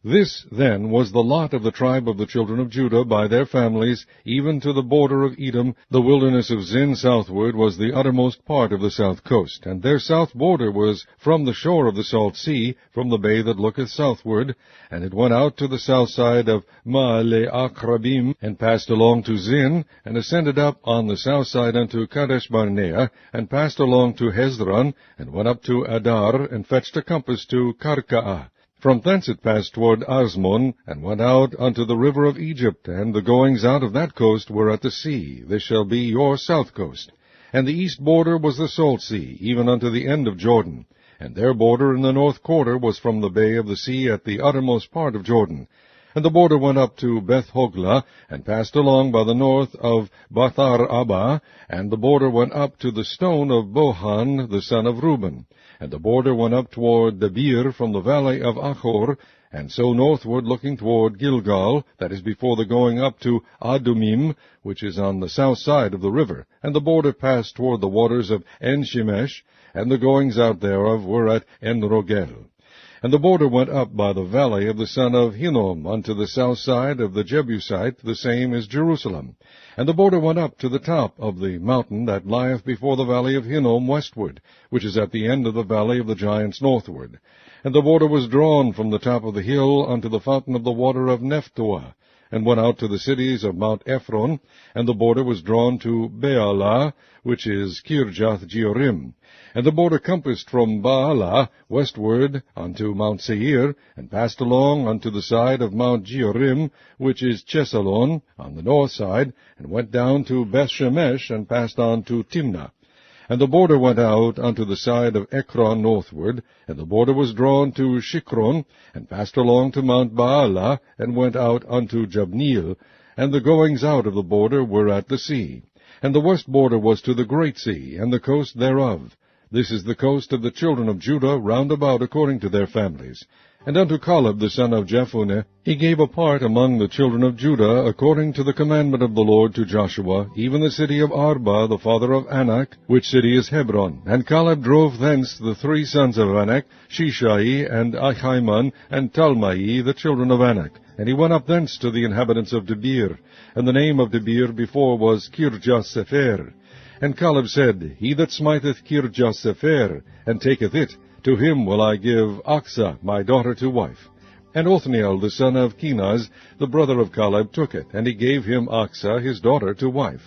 This, then, was the lot of the tribe of the children of Judah by their families, even to the border of Edom. The wilderness of Zin southward was the uttermost part of the south coast, and their south border was from the shore of the salt sea, from the bay that looketh southward, and it went out to the south side of Maale-Akrabim, and passed along to Zin, and ascended up on the south side unto Kadesh-barnea, and passed along to Hezron, and went up to Adar, and fetched a compass to Karkaah. From thence it passed toward Asmon, and went out unto the river of Egypt, and the goings out of that coast were at the sea. This shall be your south coast. And the east border was the salt sea, even unto the end of Jordan. And their border in the north quarter was from the bay of the sea at the uttermost part of Jordan. And the border went up to Beth-hoglah, and passed along by the north of Bathar-abba, and the border went up to the stone of Bohan the son of Reuben. And the border went up toward Debir from the valley of Achor, and so northward looking toward Gilgal, that is before the going up to Adumim, which is on the south side of the river. And the border passed toward the waters of En-shemesh, and the goings out thereof were at En-rogel. And the border went up by the valley of the son of Hinnom unto the south side of the Jebusite, the same is Jerusalem. And the border went up to the top of the mountain that lieth before the valley of Hinnom westward, which is at the end of the valley of the giants northward. And the border was drawn from the top of the hill unto the fountain of the water of Nephtoah, and went out to the cities of Mount Ephron, and the border was drawn to Baalah, which is Kirjath-jearim. And the border compassed from Baalah westward unto Mount Seir, and passed along unto the side of Mount Jearim, which is Chesalon, on the north side, and went down to Bethshemesh, and passed on to Timnah. And the border went out unto the side of Ekron northward, and the border was drawn to Shikron, and passed along to Mount Baalah, and went out unto Jabneel, and the goings out of the border were at the sea. And the west border was to the great sea, and the coast thereof. This is the coast of the children of Judah round about according to their families. And unto Caleb the son of Jephunneh he gave a part among the children of Judah, according to the commandment of the Lord to Joshua, even the city of Arba, the father of Anak, which city is Hebron. And Caleb drove thence the 3 sons of Anak, Shishai, and Ahiman, and Talmai, the children of Anak. And he went up thence to the inhabitants of Debir. And the name of Debir before was Kirjath-sepher. And Caleb said, He that smiteth Kirjath-sepher, and taketh it, to him will I give Achsah my daughter to wife. And Othniel the son of Kenaz, the brother of Caleb, took it, and he gave him Achsah his daughter to wife.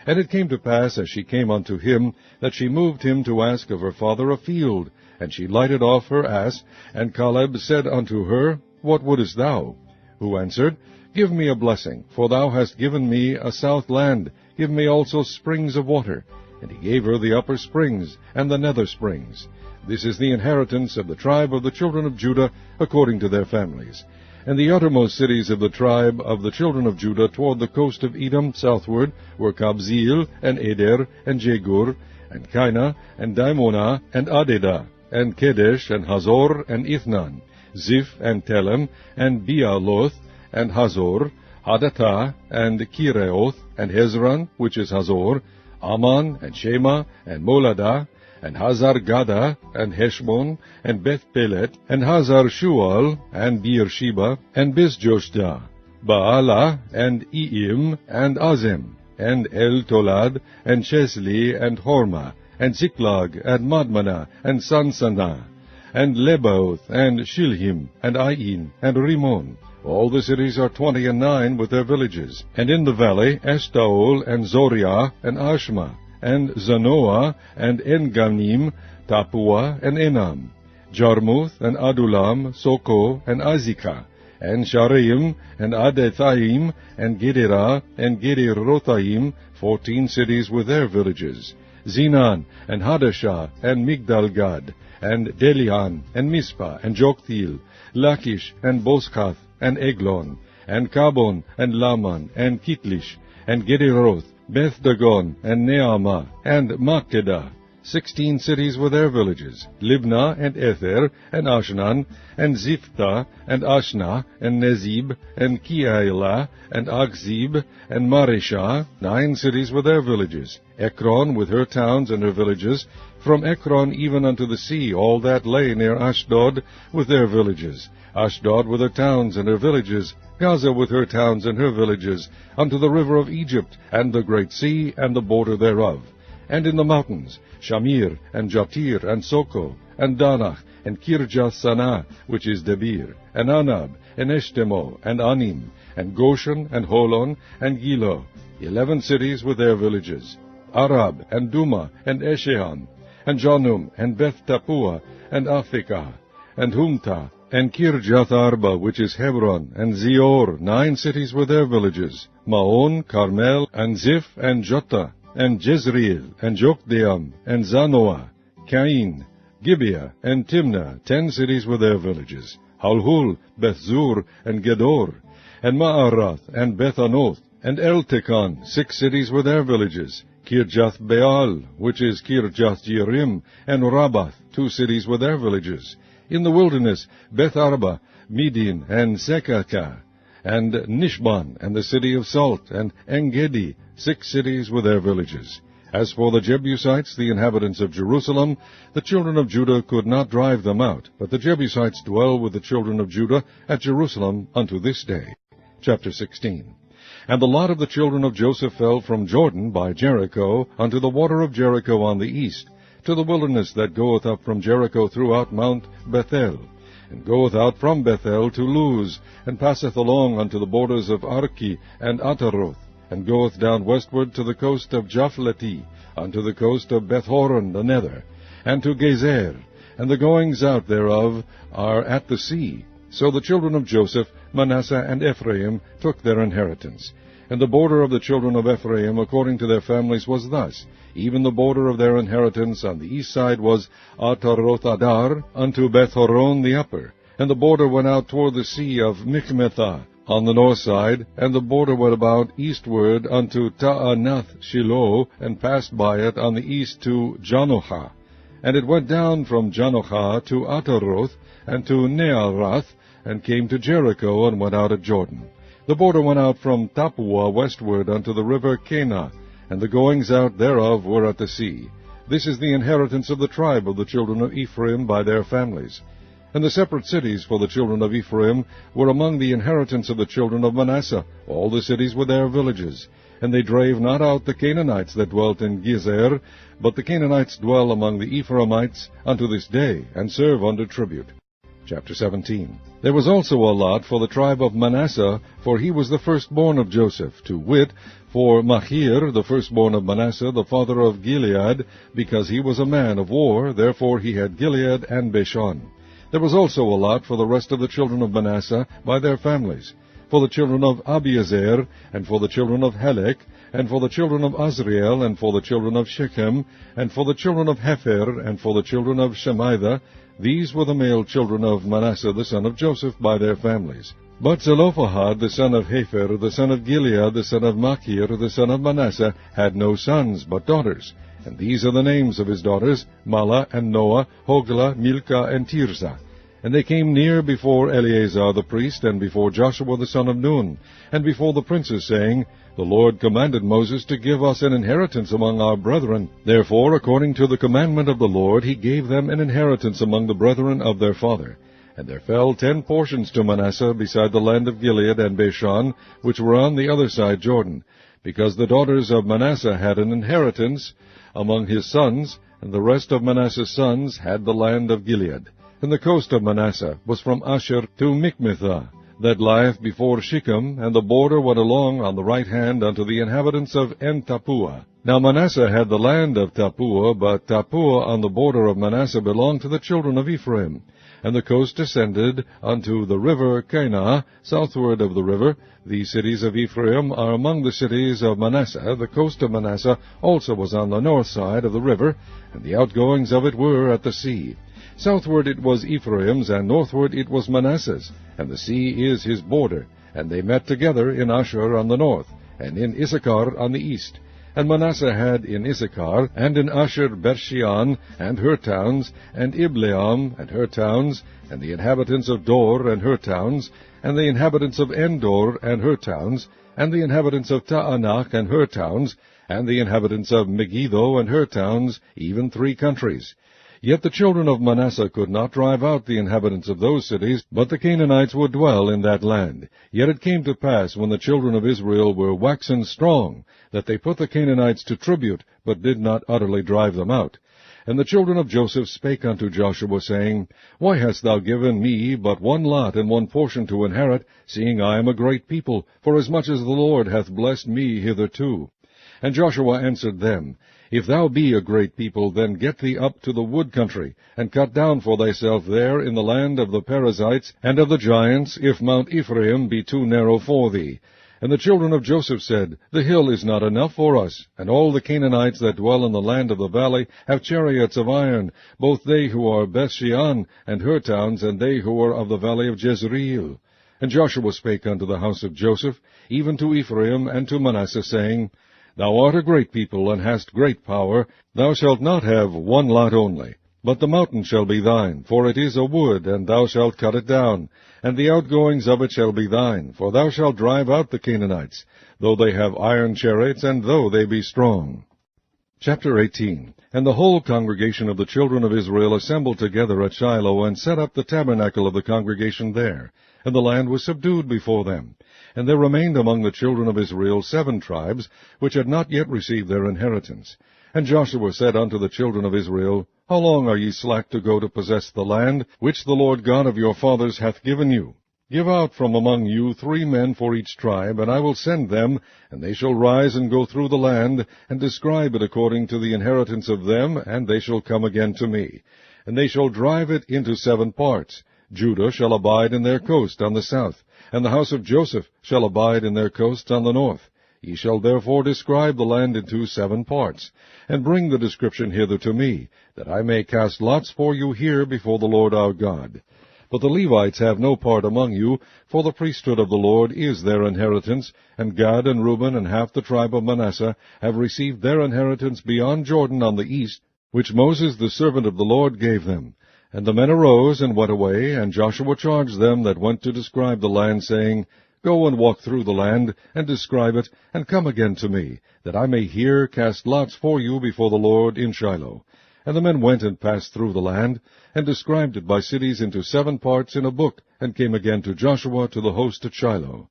And it came to pass, as she came unto him, that she moved him to ask of her father a field. And she lighted off her ass, and Caleb said unto her, What wouldest thou? Who answered, Give me a blessing, for thou hast given me a south land. Give me also springs of water. And he gave her the upper springs, and the nether springs. This is the inheritance of the tribe of the children of Judah, according to their families. And the uttermost cities of the tribe of the children of Judah toward the coast of Edom southward were Kabzeel, and Eder, and Jegur, and Kainah, and Dimonah, and Adedah, and Kedesh, and Hazor, and Ithnan, Ziph, and Telem, and Bealoth, and Hazor, Hadattah, and Kireoth, and Hezron, which is Hazor, Ammon, and Shema, and Moladah, and Hazar-Gadah, and Heshbon, and Beth-Pelet, and Hazar-Shual, and Beersheba, and Bizjoshdah, Baalah, and Iim, and Azem, and El-Tolad, and Chesli, and Hormah, and Ziklag, and Madmanah, and Sansannah, and Lebaoth, and Shilhim, and Ain, and Rimmon. All the cities are 29 with their villages. And in the valley, Eshtaol, and Zoriah, and Ashma, and Zanoah, and En-Ganim, Tapua, and Enam, Jarmuth, and Adulam, Soko, and Azekah, and Shareim, and Adethaim, and Gederah, and Gederothaim, 14 cities with their villages, Zinan, and Hadashah, and Migdalgad, and Delian, and Mizpah, and Joktheel, Lachish, and Boskath, and Eglon, and Kabon, and Laman, and Kitlish, and Gederoth, Beth-dagon, and Neamah, and Makkedah, 16 cities with their villages, Libnah, and Ether, and Ashnan, and Ziphtah, and Ashnah, and Nezib, and Keilah, and Achzib, and Mareshah, 9 cities with their villages, Ekron with her towns and her villages, from Ekron even unto the sea, all that lay near Ashdod with their villages, Ashdod with her towns and her villages, Gaza with her towns and her villages, unto the river of Egypt, and the great sea, and the border thereof. And in the mountains, Shamir, and Jatir, and Soko, and Danach, and Kirjath-sanah, which is Debir, and Anab, and Eshtemo, and Anim, and Goshen, and Holon, and Gilo, 11 cities with their villages, Arab, and Duma, and Eshehan, and Janum, and Beth-Tappuah, and Aphekah, and Humtah, and Kirjath-arba, which is Hebron, and Zior, 9 cities with their villages, Maon, Carmel, and Ziph, and Jotta, and Jezreel, and Jokdeam, and Zanoah, Cain, Gibeah, and Timnah, 10 cities with their villages, Halhul, Bethzur, and Gedor, and Maarath, and Bethanoth, and Eltekon, 6 cities with their villages, Kirjath-Baal, which is Kirjath-Jearim, and Rabbath, 2 cities with their villages. In the wilderness, Beth-Arba, Medin, and Sekaka, and Nishban, and the city of Salt, and Engedi, 6 cities with their villages. As for the Jebusites, the inhabitants of Jerusalem, the children of Judah could not drive them out, but the Jebusites dwell with the children of Judah at Jerusalem unto this day. Chapter 16. And the lot of the children of Joseph fell from Jordan by Jericho unto the water of Jericho on the east, to the wilderness that goeth up from Jericho throughout Mount Bethel, and goeth out from Bethel to Luz, and passeth along unto the borders of Arki and Ataroth, and goeth down westward to the coast of Japhleti, unto the coast of Bethhoron the nether, and to Gezer, and the goings out thereof are at the sea. So the children of Joseph, Manasseh, and Ephraim took their inheritance. And the border of the children of Ephraim according to their families was thus. Even the border of their inheritance on the east side was Ataroth-Adar unto Beth-horon the upper. And the border went out toward the sea of Michmethah on the north side, and the border went about eastward unto Taanath-Shiloh, and passed by it on the east to Janohah. And it went down from Janohah to Ataroth, and to Nearath, and came to Jericho, and went out at Jordan. The border went out from Tappuah westward unto the river Kanah, and the goings out thereof were at the sea. This is the inheritance of the tribe of the children of Ephraim by their families. And the separate cities for the children of Ephraim were among the inheritance of the children of Manasseh, all the cities with their villages. And they drave not out the Canaanites that dwelt in Gezer, but the Canaanites dwell among the Ephraimites unto this day, and serve under tribute. Chapter 17. There was also a lot for the tribe of Manasseh, for he was the firstborn of Joseph, to wit, for Machir, the firstborn of Manasseh, the father of Gilead, because he was a man of war, therefore he had Gilead and Bashan. There was also a lot for the rest of the children of Manasseh by their families, for the children of Abiezer, and for the children of Helek, and for the children of Azriel, and for the children of Shechem, and for the children of Hepher, and for the children of Shemida. These were the male children of Manasseh the son of Joseph by their families. But Zelophehad the son of Hepher, the son of Gilead, the son of Machir, the son of Manasseh, had no sons, but daughters. And these are the names of his daughters, Mahlah, and Noah, Hoglah, Milcah, and Tirzah. And they came near before Eleazar the priest, and before Joshua the son of Nun, and before the princes, saying, The Lord commanded Moses to give us an inheritance among our brethren. Therefore, according to the commandment of the Lord, he gave them an inheritance among the brethren of their father. And there fell 10 portions to Manasseh beside the land of Gilead and Bashan, which were on the other side Jordan, because the daughters of Manasseh had an inheritance among his sons, and the rest of Manasseh's sons had the land of Gilead. And the coast of Manasseh was from Asher to Michmethah, that lieth before Shechem, and the border went along on the right hand unto the inhabitants of En-Tappuah. Now Manasseh had the land of Tappuah, but Tappuah on the border of Manasseh belonged to the children of Ephraim. And the coast descended unto the river Kanah, southward of the river. The cities of Ephraim are among the cities of Manasseh. The coast of Manasseh also was on the north side of the river, and the outgoings of it were at the sea. Southward it was Ephraim's, and northward it was Manasseh's, and the sea is his border. And they met together in Asher on the north, and in Issachar on the east. And Manasseh had in Issachar, and in Asher Bershean, and her towns, and Ibleam, and her towns, and the inhabitants of Dor, and her towns, and the inhabitants of Endor, and her towns, and the inhabitants of Taanach, and her towns, and the inhabitants of Megiddo, and her towns, even 3 countries. Yet the children of Manasseh could not drive out the inhabitants of those cities, but the Canaanites would dwell in that land. Yet it came to pass, when the children of Israel were waxen strong, that they put the Canaanites to tribute, but did not utterly drive them out. And the children of Joseph spake unto Joshua, saying, Why hast thou given me but 1 lot and 1 portion to inherit, seeing I am a great people, forasmuch as the Lord hath blessed me hitherto? And Joshua answered them, If thou be a great people, then get thee up to the wood country, and cut down for thyself there in the land of the Perizzites and of the giants, if Mount Ephraim be too narrow for thee. And the children of Joseph said, The hill is not enough for us, and all the Canaanites that dwell in the land of the valley have chariots of iron, both they who are Bethshean and her towns, and they who are of the valley of Jezreel. And Joshua spake unto the house of Joseph, even to Ephraim and to Manasseh, saying, Thou art a great people, and hast great power. Thou shalt not have one lot only. But the mountain shall be thine, for it is a wood, and thou shalt cut it down. And the outgoings of it shall be thine, for thou shalt drive out the Canaanites, though they have iron chariots, and though they be strong. Chapter 18. And the whole congregation of the children of Israel assembled together at Shiloh, and set up the tabernacle of the congregation there. And the land was subdued before them. And there remained among the children of Israel 7 tribes, which had not yet received their inheritance. And Joshua said unto the children of Israel, How long are ye slack to go to possess the land, which the Lord God of your fathers hath given you? Give out from among you 3 men for each tribe, and I will send them, and they shall rise and go through the land, and describe it according to the inheritance of them, and they shall come again to me. And they shall drive it into 7 parts. Judah shall abide in their coast on the south, and the house of Joseph shall abide in their coasts on the north. Ye shall therefore describe the land into 7 parts, and bring the description hither to me, that I may cast lots for you here before the Lord our God. But the Levites have no part among you, for the priesthood of the Lord is their inheritance, and Gad and Reuben and half the tribe of Manasseh have received their inheritance beyond Jordan on the east, which Moses the servant of the Lord gave them. And the men arose and went away, and Joshua charged them that went to describe the land, saying, Go and walk through the land, and describe it, and come again to me, that I may here cast lots for you before the Lord in Shiloh. And the men went and passed through the land, and described it by cities into 7 parts in a book, and came again to Joshua to the host at Shiloh.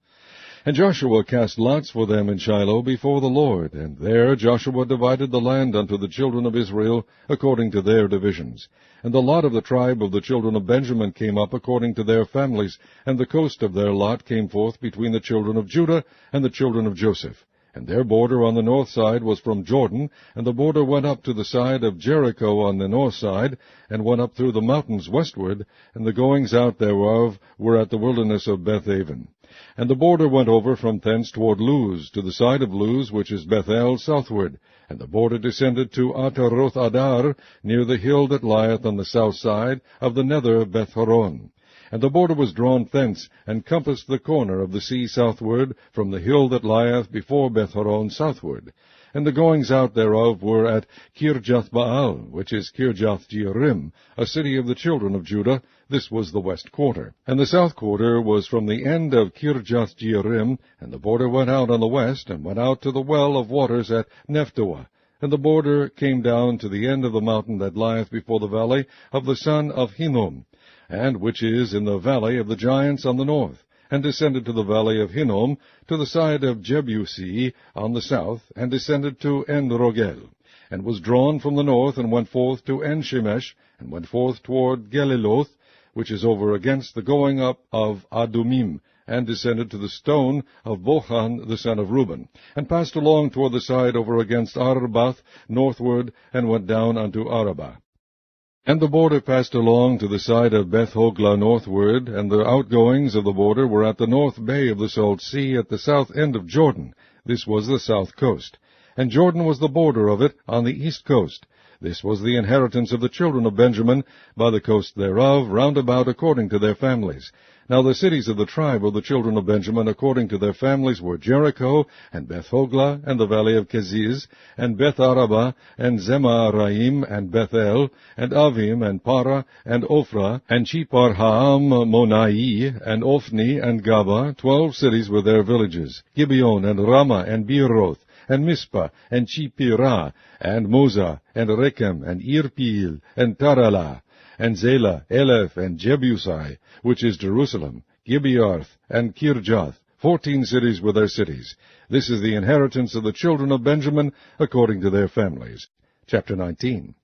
And Joshua cast lots for them in Shiloh before the Lord, and there Joshua divided the land unto the children of Israel according to their divisions. And the lot of the tribe of the children of Benjamin came up according to their families, and the coast of their lot came forth between the children of Judah and the children of Joseph. And their border on the north side was from Jordan, and the border went up to the side of Jericho on the north side, and went up through the mountains westward, and the goings out thereof were at the wilderness of Bethaven. And the border went over from thence toward Luz, to the side of Luz, which is Bethel, southward. And the border descended to Ataroth Adar, near the hill that lieth on the south side of the nether Beth-horon. And the border was drawn thence, and compassed the corner of the sea southward, from the hill that lieth before Beth-horon southward. And the goings out thereof were at Kirjath-baal, which is Kirjath-jearim, a city of the children of Judah. This was the west quarter. And the south quarter was from the end of Kirjath-jearim, and the border went out on the west, and went out to the well of waters at Nephtoah. And the border came down to the end of the mountain that lieth before the valley of the son of Hinnom, and which is in the valley of the giants on the north, and descended to the valley of Hinnom, to the side of Jebusi on the south, and descended to En-rogel, and was drawn from the north, and went forth to En-shemesh, and went forth toward Geliloth, which is over against the going up of Adumim, and descended to the stone of Bochan the son of Reuben, and passed along toward the side over against Arbath northward, and went down unto Arabah. And the border passed along to the side of Beth-hoglah northward, and the outgoings of the border were at the north bay of the salt sea, at the south end of Jordan. This was the south coast. And Jordan was the border of it on the east coast. This was the inheritance of the children of Benjamin, by the coast thereof, round about according to their families. Now the cities of the tribe of the children of Benjamin according to their families were Jericho, and Beth-hoglah, and the valley of Keziz, and Beth-arabah, and Zemaraim, and Bethel, and Avim, and Parah, and Ophrah, and Cheparhaam-monai, and Ophni, and Gaba, 12 cities with their villages, Gibeon, and Ramah, and Beeroth, and Mizpah, and Chipirah, and Moza, and Rechem, and Irpeel, and Taralah, and Zelah, Eleph, and Jebusai, which is Jerusalem, Gibearth, and Kirjath, 14 cities with their cities. This is the inheritance of the children of Benjamin, according to their families. Chapter 19.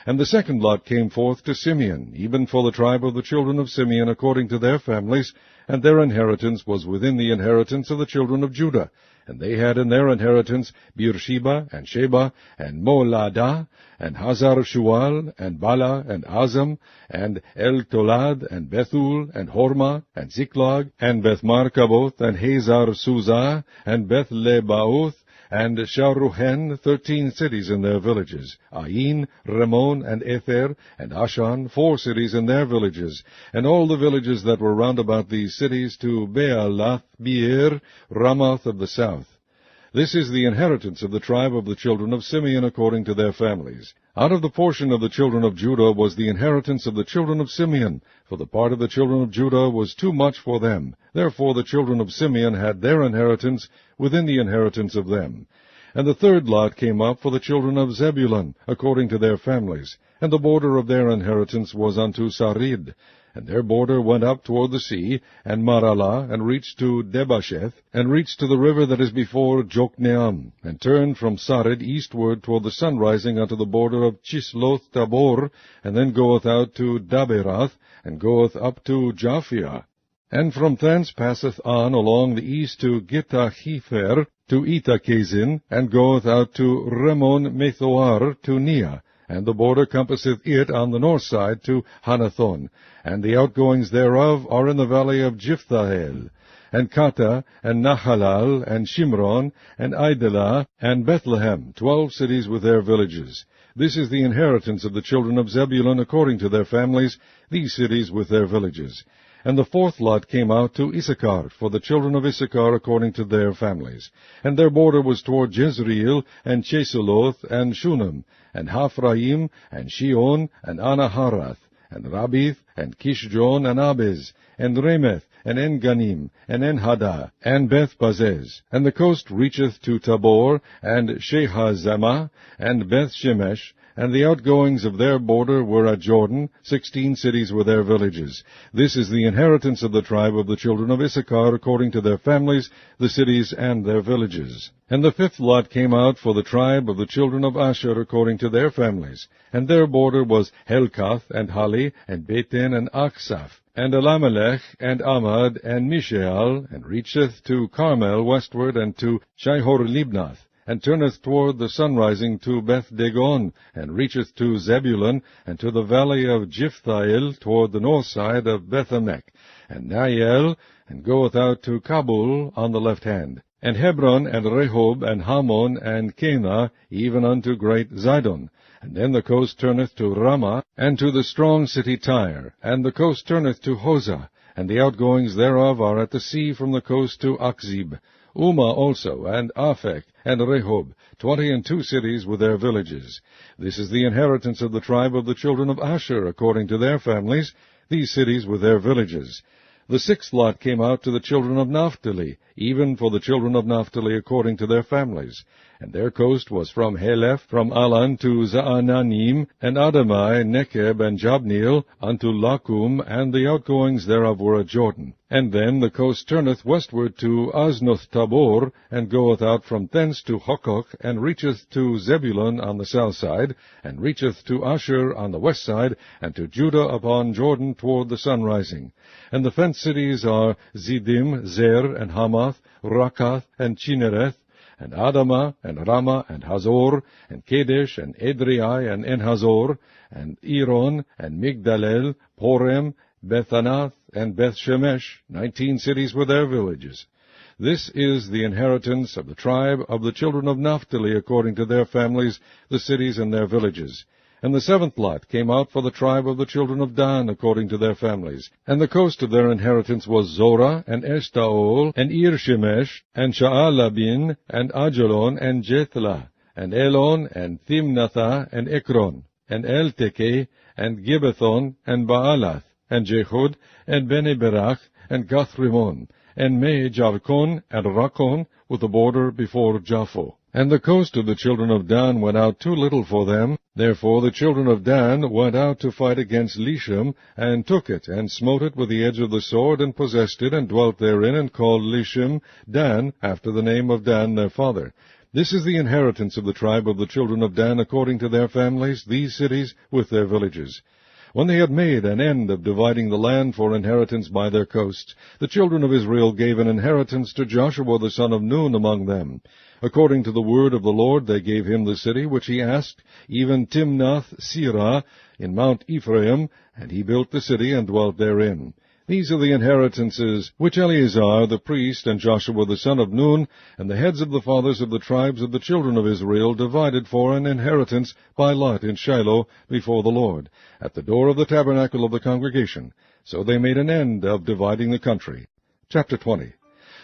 And the second lot came forth to Simeon, even for the tribe of the children of Simeon according to their families, and their inheritance was within the inheritance of the children of Judah. And they had in their inheritance Beersheba, and Sheba, and Moladah, and Hazar Shual, and Bala, and Azam, and El Tolad, and Bethul, and Hormah, and Ziklag, and Beth Markaboth, and Hazar Suzah, and Beth Lebaoth, and Sharuhen, 13 cities in their villages, Ain, Ramon, and Ether, and Ashan, 4 cities in their villages, and all the villages that were round about these cities to Baalath, Beer, Ramoth of the south. This is the inheritance of the tribe of the children of Simeon according to their families. Out of the portion of the children of Judah was the inheritance of the children of Simeon, for the part of the children of Judah was too much for them. Therefore the children of Simeon had their inheritance within the inheritance of them. And the third lot came up for the children of Zebulun, according to their families. And the border of their inheritance was unto Sarid. And their border went up toward the sea, and Maralah, and reached to Debasheth, and reached to the river that is before Jokneam, and turned from Sarid eastward toward the sun rising unto the border of Chisloth Tabor, and then goeth out to Daberath, and goeth up to Japhia. And from thence passeth on along the east to Gittahefer, to Itakazin, and goeth out to Remon Methoar, to Nea. And the border compasseth it on the north side to Hanathon, and the outgoings thereof are in the valley of Jiphthahel, and Kata, and Nahalal, and Shimron, and Idalah, and Bethlehem, 12 cities with their villages. This is the inheritance of the children of Zebulun according to their families, these cities with their villages. And the fourth lot came out to Issachar, for the children of Issachar according to their families. And their border was toward Jezreel, and Chesuloth, and Shunem, and Haphraim, and Shion, and Anaharath, and Rabith, and Kishjon, and Abez, and Remeth, and En-Ganim, and En-Hadah, and Beth-Bazez. And the coast reacheth to Tabor, and Shehazamah, and Beth-Shemesh, and the outgoings of their border were at Jordan, 16 cities were their villages. This is the inheritance of the tribe of the children of Issachar according to their families, the cities and their villages. And the fifth lot came out for the tribe of the children of Asher according to their families. And their border was Helkath, and Hali, and Beten, and Aksaph, and Elimelech, and Amad, and Mishael, and reacheth to Carmel westward, and to Shihor-Libnath, and turneth toward the sunrising to Beth-Dagon, and reacheth to Zebulun, and to the valley of Jiphthahel toward the north side of Beth-Emek, and Naiel, and goeth out to Kabul on the left hand, and Hebron, and Rehob, and Hamon, and Cana, even unto great Zidon. And then the coast turneth to Ramah, and to the strong city Tyre, and the coast turneth to Hosah, and the outgoings thereof are at the sea from the coast to Akzib. Umah also, and Aphek, and Rehob, 22 cities with their villages. This is the inheritance of the tribe of the children of Asher, according to their families, these cities with their villages. The sixth lot came out to the children of Naphtali, even for the children of Naphtali according to their families. And their coast was from Helef, from Alan to Zaananim, and Adamai, Nekeb, and Jabneel, unto Lakum, and the outgoings thereof were at Jordan. And then the coast turneth westward to Aznoth Tabor, and goeth out from thence to Hokok, and reacheth to Zebulun on the south side, and reacheth to Asher on the west side, and to Judah upon Jordan toward the sunrising. And the fenced cities are Ziddim, Zer, and Hamath, Rakath, and Chinnereth, and Adamah, and Ramah, and Hazor, and Kadesh, and Edrei, and Enhazor, and Iron, and Migdalel, Porem, Bethanath, and Beth-Shemesh, 19 cities with their villages. This is the inheritance of the tribe of the children of Naphtali according to their families, the cities and their villages. And the seventh lot came out for the tribe of the children of Dan according to their families. And the coast of their inheritance was Zorah, and Eshtaol, and Ir-Shemesh, and Sha'alabin, and Ajalon, and Jethlah, and Elon, and Thimnathah, and Ekron, and Eltekeh, and Gibbethon, and Baalath, and Jehud, and Bene-Berach, and Gathrimon, and Me-Jarkon, and Rakon, with the border before Japho. And the coast of the children of Dan went out too little for them. Therefore the children of Dan went out to fight against Lishem, and took it, and smote it with the edge of the sword, and possessed it, and dwelt therein, and called Lishem Dan, after the name of Dan their father. This is the inheritance of the tribe of the children of Dan according to their families, these cities with their villages. When they had made an end of dividing the land for inheritance by their coasts, the children of Israel gave an inheritance to Joshua the son of Nun among them. According to the word of the Lord they gave him the city which he asked, even Timnath-Serah in Mount Ephraim, and he built the city and dwelt therein. These are the inheritances which Eleazar the priest and Joshua the son of Nun and the heads of the fathers of the tribes of the children of Israel divided for an inheritance by lot in Shiloh before the Lord, at the door of the tabernacle of the congregation. So they made an end of dividing the country. Chapter 20.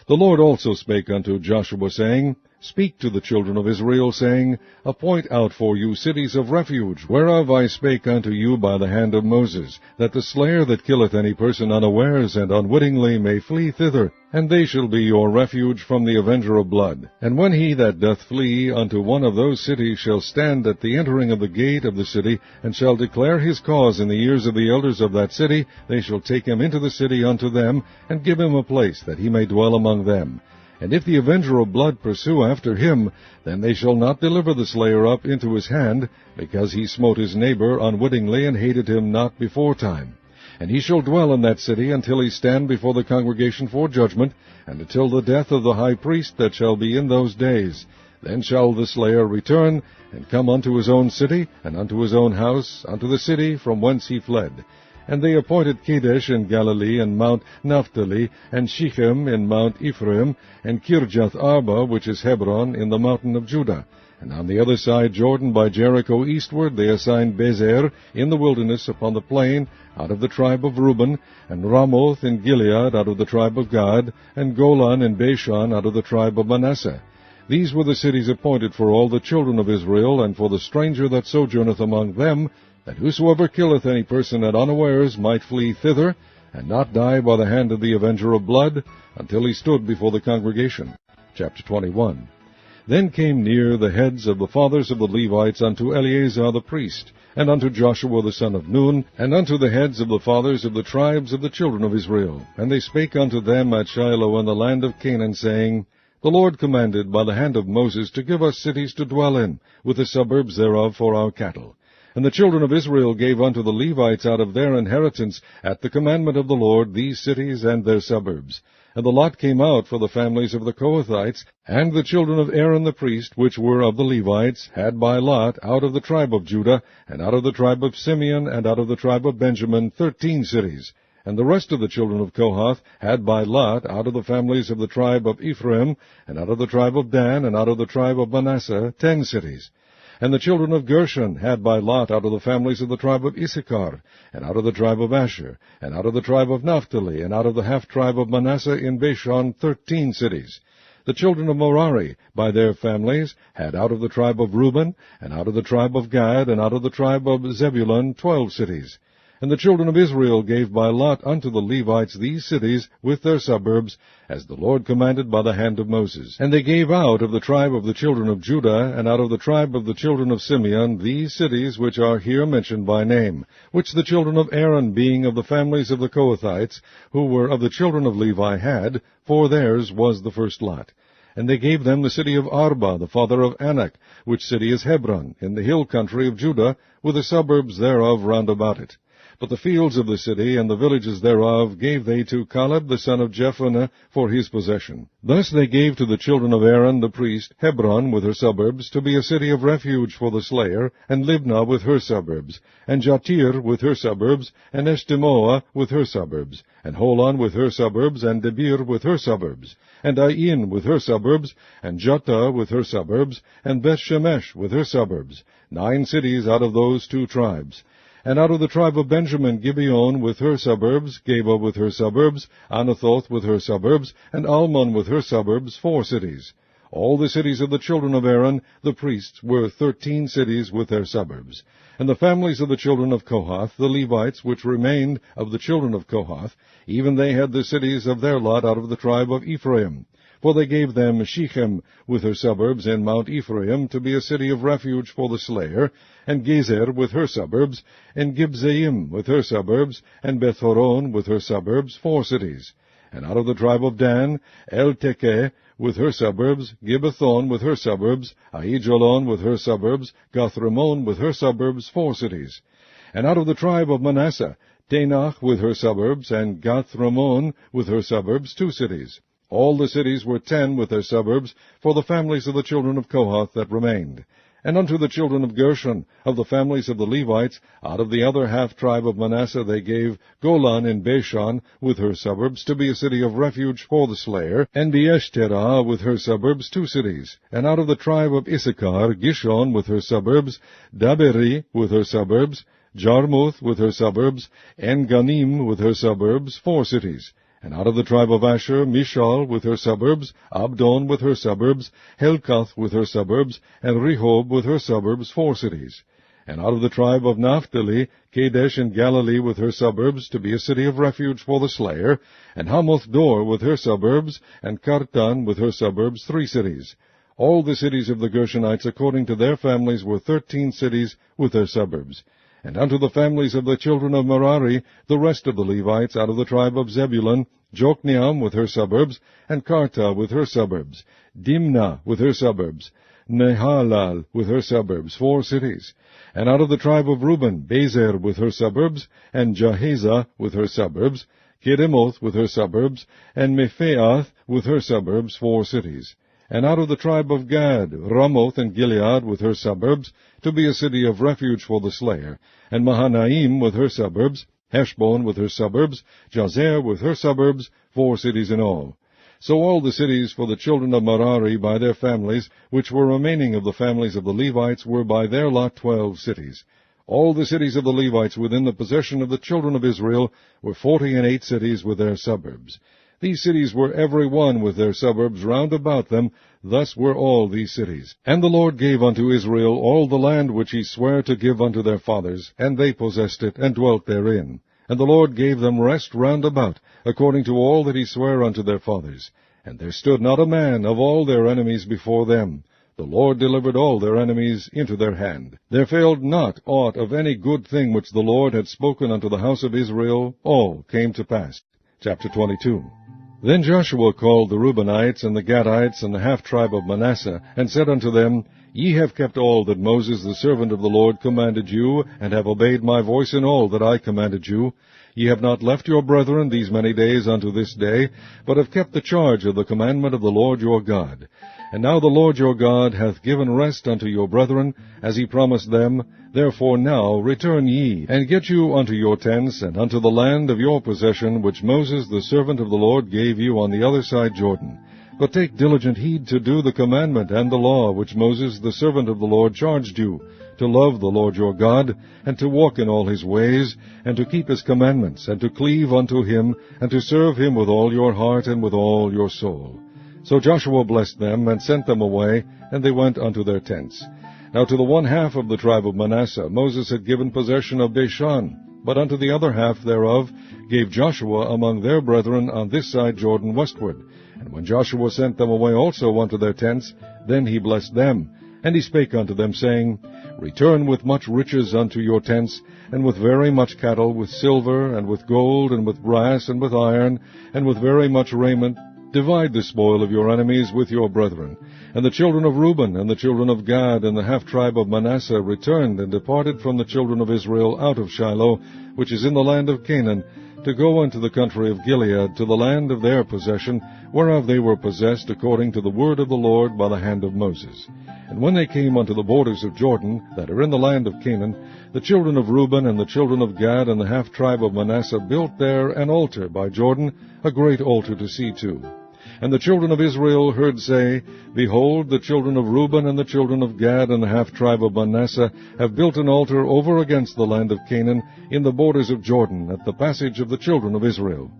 The Lord also spake unto Joshua, saying, Speak to the children of Israel, saying, Appoint out for you cities of refuge, whereof I spake unto you by the hand of Moses, that the slayer that killeth any person unawares and unwittingly may flee thither, and they shall be your refuge from the avenger of blood. And when he that doth flee unto one of those cities shall stand at the entering of the gate of the city, and shall declare his cause in the ears of the elders of that city, they shall take him into the city unto them, and give him a place that he may dwell among them. And if the avenger of blood pursue after him, then they shall not deliver the slayer up into his hand, because he smote his neighbor unwittingly, and hated him not beforetime. And he shall dwell in that city until he stand before the congregation for judgment, and until the death of the high priest that shall be in those days. Then shall the slayer return, and come unto his own city, and unto his own house, unto the city from whence he fled. And they appointed Kadesh in Galilee, and Mount Naphtali, and Shechem in Mount Ephraim, and Kirjath Arba, which is Hebron, in the mountain of Judah. And on the other side Jordan by Jericho eastward they assigned Bezer in the wilderness upon the plain, out of the tribe of Reuben, and Ramoth in Gilead out of the tribe of Gad, and Golan in Bashan out of the tribe of Manasseh. These were the cities appointed for all the children of Israel, and for the stranger that sojourneth among them, that whosoever killeth any person at unawares might flee thither, and not die by the hand of the avenger of blood, until he stood before the congregation. Chapter 21. Then came near the heads of the fathers of the Levites unto Eleazar the priest, and unto Joshua the son of Nun, and unto the heads of the fathers of the tribes of the children of Israel. And they spake unto them at Shiloh in the land of Canaan, saying, The Lord commanded by the hand of Moses to give us cities to dwell in, with the suburbs thereof for our cattle. And the children of Israel gave unto the Levites out of their inheritance, at the commandment of the Lord, these cities and their suburbs. And the lot came out for the families of the Kohathites, and the children of Aaron the priest, which were of the Levites, had by lot out of the tribe of Judah, and out of the tribe of Simeon, and out of the tribe of Benjamin, 13 cities. And the rest of the children of Kohath had by lot out of the families of the tribe of Ephraim, and out of the tribe of Dan, and out of the tribe of Manasseh, 10 cities. And the children of Gershon had by lot out of the families of the tribe of Issachar, and out of the tribe of Asher, and out of the tribe of Naphtali, and out of the half-tribe of Manasseh in Bashan, 13 cities. The children of Merari, by their families, had out of the tribe of Reuben, and out of the tribe of Gad, and out of the tribe of Zebulun, 12 cities. And the children of Israel gave by lot unto the Levites these cities with their suburbs, as the Lord commanded by the hand of Moses. And they gave out of the tribe of the children of Judah, and out of the tribe of the children of Simeon, these cities which are here mentioned by name, which the children of Aaron, being of the families of the Kohathites, who were of the children of Levi, had, for theirs was the first lot. And they gave them the city of Arba, the father of Anak, which city is Hebron, in the hill country of Judah, with the suburbs thereof round about it. But the fields of the city and the villages thereof gave they to Caleb the son of Jephunneh for his possession. Thus they gave to the children of Aaron the priest Hebron with her suburbs, to be a city of refuge for the slayer, and Libnah with her suburbs, and Jattir with her suburbs, and Eshtemoa with her suburbs, and Holon with her suburbs, and Debir with her suburbs, and Ain with her suburbs, and Juttah with her suburbs, and Beth-Shemesh with her suburbs, 9 cities out of those 2 tribes. And out of the tribe of Benjamin, Gibeon with her suburbs, Geba with her suburbs, Anathoth with her suburbs, and Almon with her suburbs, 4 cities. All the cities of the children of Aaron, the priests, were 13 cities with their suburbs. And the families of the children of Kohath, the Levites, which remained of the children of Kohath, even they had the cities of their lot out of the tribe of Ephraim. For they gave them Shechem with her suburbs in Mount Ephraim, to be a city of refuge for the slayer, and Gezer with her suburbs, and Gibzaim with her suburbs, and Beth-horon with her suburbs, 4 cities. And out of the tribe of Dan, El-Tekeh with her suburbs, Gibbethon with her suburbs, Aijalon with her suburbs, Gathrimmon with her suburbs, 4 cities. And out of the tribe of Manasseh, Tanach with her suburbs, and Gathrimmon with her suburbs, 2 cities. All the cities were 10 with their suburbs, for the families of the children of Kohath that remained. And unto the children of Gershon, of the families of the Levites, out of the other half-tribe of Manasseh they gave Golan in Bashan with her suburbs, to be a city of refuge for the slayer, and Beeshterah with her suburbs, 2 cities. And out of the tribe of Issachar, Gishon with her suburbs, Daberi with her suburbs, Jarmuth with her suburbs, En-Ganim with her suburbs, 4 cities. And out of the tribe of Asher, Mishal with her suburbs, Abdon with her suburbs, Helkath with her suburbs, and Rehob with her suburbs, 4 cities. And out of the tribe of Naphtali, Kadesh in Galilee with her suburbs, to be a city of refuge for the slayer, and Hamoth Dor with her suburbs, and Kartan with her suburbs, 3 cities. All the cities of the Gershonites according to their families were 13 cities with their suburbs. And unto the families of the children of Merari, the rest of the Levites, out of the tribe of Zebulun, Jokneam with her suburbs, and Karta with her suburbs, Dimnah with her suburbs, Nehalal with her suburbs, 4 cities. And out of the tribe of Reuben, Bezer with her suburbs, and Jahazah with her suburbs, Kedemoth with her suburbs, and Mephaath with her suburbs, 4 cities. And out of the tribe of Gad, Ramoth and Gilead with her suburbs, to be a city of refuge for the slayer, and Mahanaim with her suburbs, Heshbon with her suburbs, Jazer with her suburbs, 4 cities in all. So all the cities for the children of Merari by their families, which were remaining of the families of the Levites, were by their lot 12 cities. All the cities of the Levites within the possession of the children of Israel were 48 cities with their suburbs. These cities were every one with their suburbs round about them. Thus were all these cities. And the Lord gave unto Israel all the land which he sware to give unto their fathers, and they possessed it, and dwelt therein. And the Lord gave them rest round about, according to all that he sware unto their fathers. And there stood not a man of all their enemies before them. The Lord delivered all their enemies into their hand. There failed not aught of any good thing which the Lord had spoken unto the house of Israel. All came to pass. Chapter 22. Then Joshua called the Reubenites, and the Gadites, and the half-tribe of Manasseh, and said unto them, Ye have kept all that Moses the servant of the Lord commanded you, and have obeyed my voice in all that I commanded you. Ye have not left your brethren these many days unto this day, but have kept the charge of the commandment of the Lord your God. And now the Lord your God hath given rest unto your brethren, as he promised them. Therefore now return ye, and get you unto your tents, and unto the land of your possession, which Moses the servant of the Lord gave you on the other side Jordan. But take diligent heed to do the commandment and the law which Moses the servant of the Lord charged you, to love the Lord your God, and to walk in all his ways, and to keep his commandments, and to cleave unto him, and to serve him with all your heart and with all your soul. So Joshua blessed them, and sent them away, and they went unto their tents. Now to the one half of the tribe of Manasseh Moses had given possession of Bashan, but unto the other half thereof gave Joshua among their brethren on this side Jordan westward. And when Joshua sent them away also unto their tents, then he blessed them. And he spake unto them, saying, Return with much riches unto your tents, and with very much cattle, with silver, and with gold, and with brass, and with iron, and with very much raiment. Divide the spoil of your enemies with your brethren. And the children of Reuben, and the children of Gad, and the half-tribe of Manasseh returned and departed from the children of Israel out of Shiloh, which is in the land of Canaan, to go unto the country of Gilead, to the land of their possession, whereof they were possessed according to the word of the Lord by the hand of Moses. And when they came unto the borders of Jordan, that are in the land of Canaan, the children of Reuben and the children of Gad and the half-tribe of Manasseh built there an altar by Jordan, a great altar to see to. And the children of Israel heard say, Behold, the children of Reuben and the children of Gad and the half-tribe of Manasseh have built an altar over against the land of Canaan in the borders of Jordan, at the passage of the children of Israel.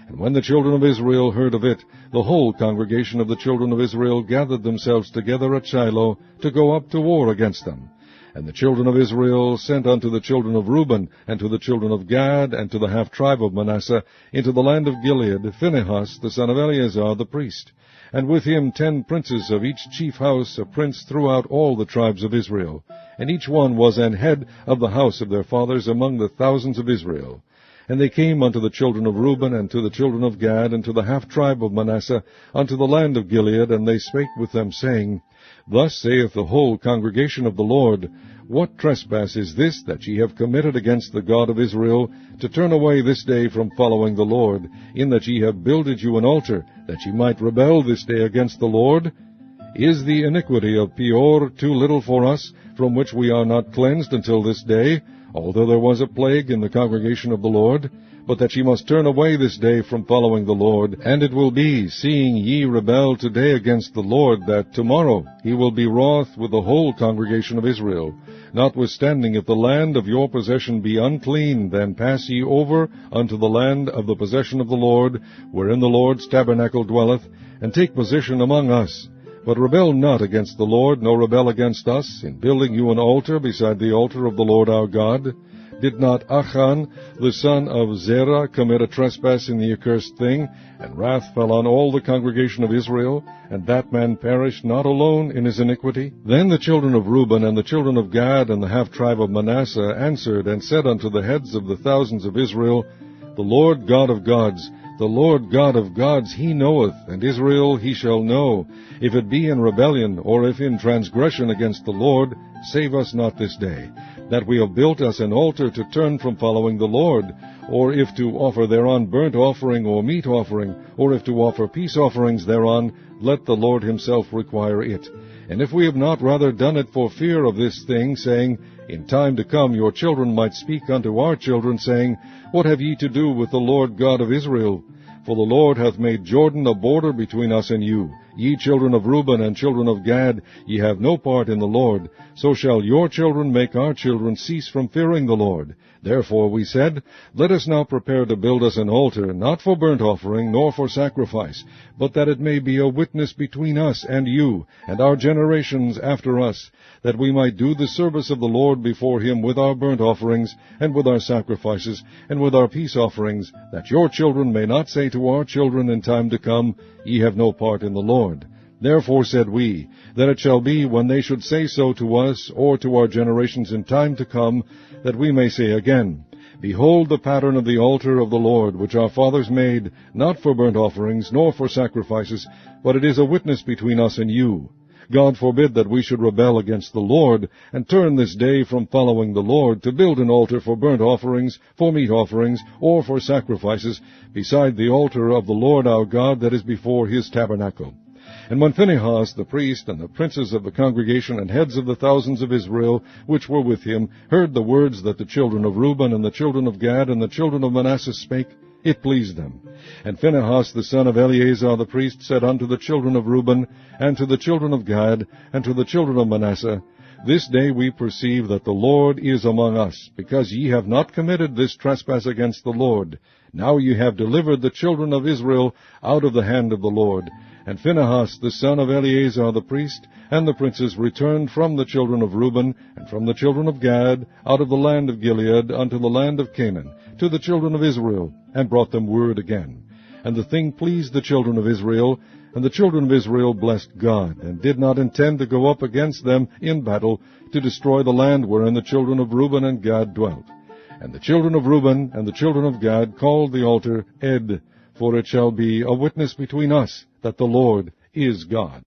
And when the children of Israel heard of it, the whole congregation of the children of Israel gathered themselves together at Shiloh to go up to war against them. And the children of Israel sent unto the children of Reuben, and to the children of Gad, and to the half-tribe of Manasseh, into the land of Gilead, Phinehas the son of Eleazar the priest, and with him 10 princes of each chief house, a prince throughout all the tribes of Israel. And each one was an head of the house of their fathers among the thousands of Israel. And they came unto the children of Reuben, and to the children of Gad, and to the half tribe of Manasseh, unto the land of Gilead, and they spake with them, saying, Thus saith the whole congregation of the Lord, What trespass is this that ye have committed against the God of Israel, to turn away this day from following the Lord, in that ye have builded you an altar, that ye might rebel this day against the Lord? Is the iniquity of Peor too little for us, from which we are not cleansed until this day, although there was a plague in the congregation of the Lord? But that ye must turn away this day from following the Lord. And it will be, seeing ye rebel today against the Lord, that tomorrow he will be wroth with the whole congregation of Israel. Notwithstanding, if the land of your possession be unclean, then pass ye over unto the land of the possession of the Lord, wherein the Lord's tabernacle dwelleth, and take possession among us. But rebel not against the Lord, nor rebel against us, in building you an altar beside the altar of the Lord our God. Did not Achan, the son of Zerah, commit a trespass in the accursed thing, and wrath fell on all the congregation of Israel, and that man perished not alone in his iniquity? Then the children of Reuben, and the children of Gad, and the half tribe of Manasseh answered, and said unto the heads of the thousands of Israel, The Lord God of gods, the Lord God of gods, he knoweth, and Israel he shall know. If it be in rebellion, or if in transgression against the Lord, save us not this day, that we have built us an altar to turn from following the Lord, or if to offer thereon burnt offering or meat offering, or if to offer peace offerings thereon, let the Lord himself require it. And if we have not rather done it for fear of this thing, saying, In time to come your children might speak unto our children, saying, What have ye to do with the Lord God of Israel? For the Lord hath made Jordan a border between us and you. Ye children of Reuben and children of Gad, ye have no part in the Lord. So shall your children make our children cease from fearing the Lord. Therefore we said, Let us now prepare to build us an altar, not for burnt offering, nor for sacrifice, but that it may be a witness between us and you, and our generations after us, that we might do the service of the Lord before him with our burnt offerings, and with our sacrifices, and with our peace offerings, that your children may not say to our children in time to come, Ye have no part in the Lord. Therefore said we, that it shall be when they should say so to us, or to our generations in time to come, that we may say again, Behold the pattern of the altar of the Lord, which our fathers made, not for burnt offerings, nor for sacrifices, but it is a witness between us and you. God forbid that we should rebel against the Lord, and turn this day from following the Lord, to build an altar for burnt offerings, for meat offerings, or for sacrifices, beside the altar of the Lord our God that is before his tabernacle. And when Phinehas the priest, and the princes of the congregation, and heads of the thousands of Israel, which were with him, heard the words that the children of Reuben, and the children of Gad, and the children of Manasseh spake, it pleased them. And Phinehas the son of Eleazar the priest said unto the children of Reuben, and to the children of Gad, and to the children of Manasseh, This day we perceive that the Lord is among us, because ye have not committed this trespass against the Lord. Now ye have delivered the children of Israel out of the hand of the Lord. And Phinehas the son of Eleazar the priest, and the princes returned from the children of Reuben, and from the children of Gad, out of the land of Gilead, unto the land of Canaan, to the children of Israel, and brought them word again. And the thing pleased the children of Israel, and the children of Israel blessed God, and did not intend to go up against them in battle, to destroy the land wherein the children of Reuben and Gad dwelt. And the children of Reuben and the children of Gad called the altar Ed, for it shall be a witness between us that the Lord is God.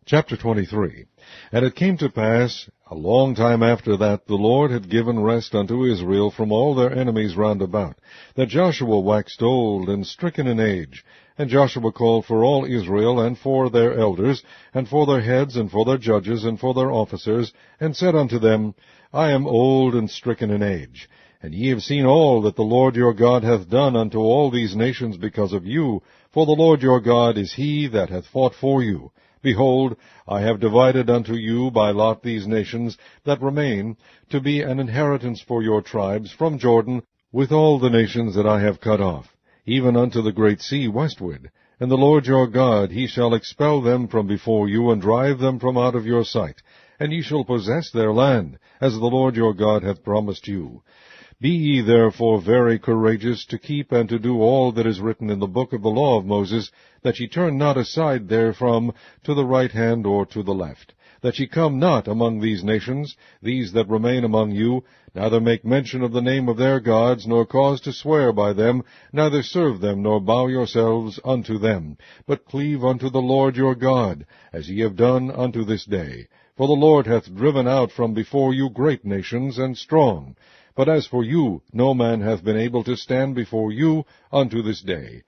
Chapter 23. And it came to pass, a long time after that the Lord had given rest unto Israel from all their enemies round about, that Joshua waxed old and stricken in age. And Joshua called for all Israel, and for their elders, and for their heads, and for their judges, and for their officers, and said unto them, I am old and stricken in age. And ye have seen all that the Lord your God hath done unto all these nations because of you, for the Lord your God is he that hath fought for you. Behold, I have divided unto you by lot these nations that remain, to be an inheritance for your tribes from Jordan, with all the nations that I have cut off, even unto the great sea westward. And the Lord your God, he shall expel them from before you, and drive them from out of your sight. And ye shall possess their land, as the Lord your God hath promised you. Be ye therefore very courageous to keep and to do all that is written in the book of the law of Moses, that ye turn not aside therefrom to the right hand or to the left, that ye come not among these nations, these that remain among you, neither make mention of the name of their gods, nor cause to swear by them, neither serve them, nor bow yourselves unto them, but cleave unto the Lord your God, as ye have done unto this day. For the Lord hath driven out from before you great nations and strong. But as for you, no man hath been able to stand before you unto this day.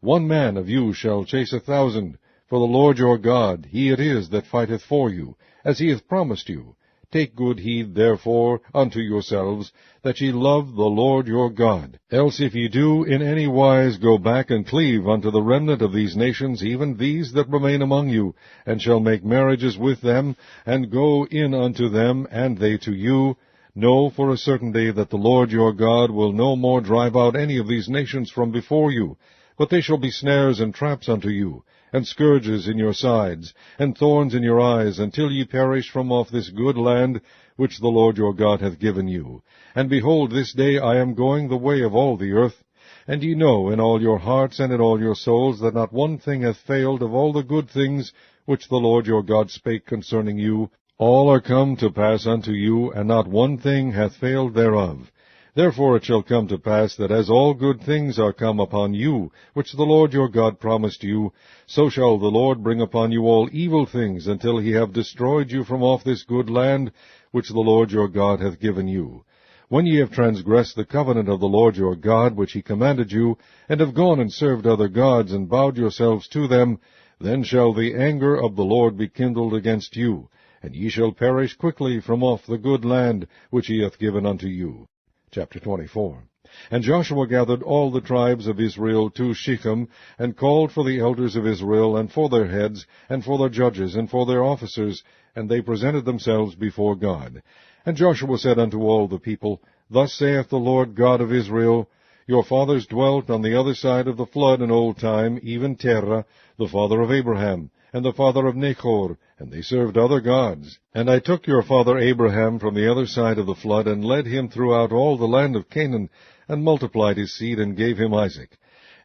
1 man of you shall chase 1,000, for the Lord your God, he it is that fighteth for you, as he hath promised you. Take good heed, therefore, unto yourselves, that ye love the Lord your God. Else if ye do in any wise go back and cleave unto the remnant of these nations, even these that remain among you, and shall make marriages with them, and go in unto them, and they to you, know for a certainty that the Lord your God will no more drive out any of these nations from before you, but they shall be snares and traps unto you, and scourges in your sides, and thorns in your eyes, until ye perish from off this good land which the Lord your God hath given you. And behold, this day I am going the way of all the earth, and ye know in all your hearts and in all your souls that not one thing hath failed of all the good things which the Lord your God spake concerning you. All are come to pass unto you, and not one thing hath failed thereof. Therefore it shall come to pass that as all good things are come upon you, which the Lord your God promised you, so shall the Lord bring upon you all evil things, until he have destroyed you from off this good land, which the Lord your God hath given you. When ye have transgressed the covenant of the Lord your God, which he commanded you, and have gone and served other gods, and bowed yourselves to them, then shall the anger of the Lord be kindled against you, and ye shall perish quickly from off the good land which he hath given unto you. Chapter 24. And Joshua gathered all the tribes of Israel to Shechem, and called for the elders of Israel, and for their heads, and for their judges, and for their officers, and they presented themselves before God. And Joshua said unto all the people, Thus saith the Lord God of Israel, Your fathers dwelt on the other side of the flood in old time, even Terah, the father of Abraham, and the father of Nachor, and they served other gods. And I took your father Abraham from the other side of the flood, and led him throughout all the land of Canaan, and multiplied his seed, and gave him Isaac.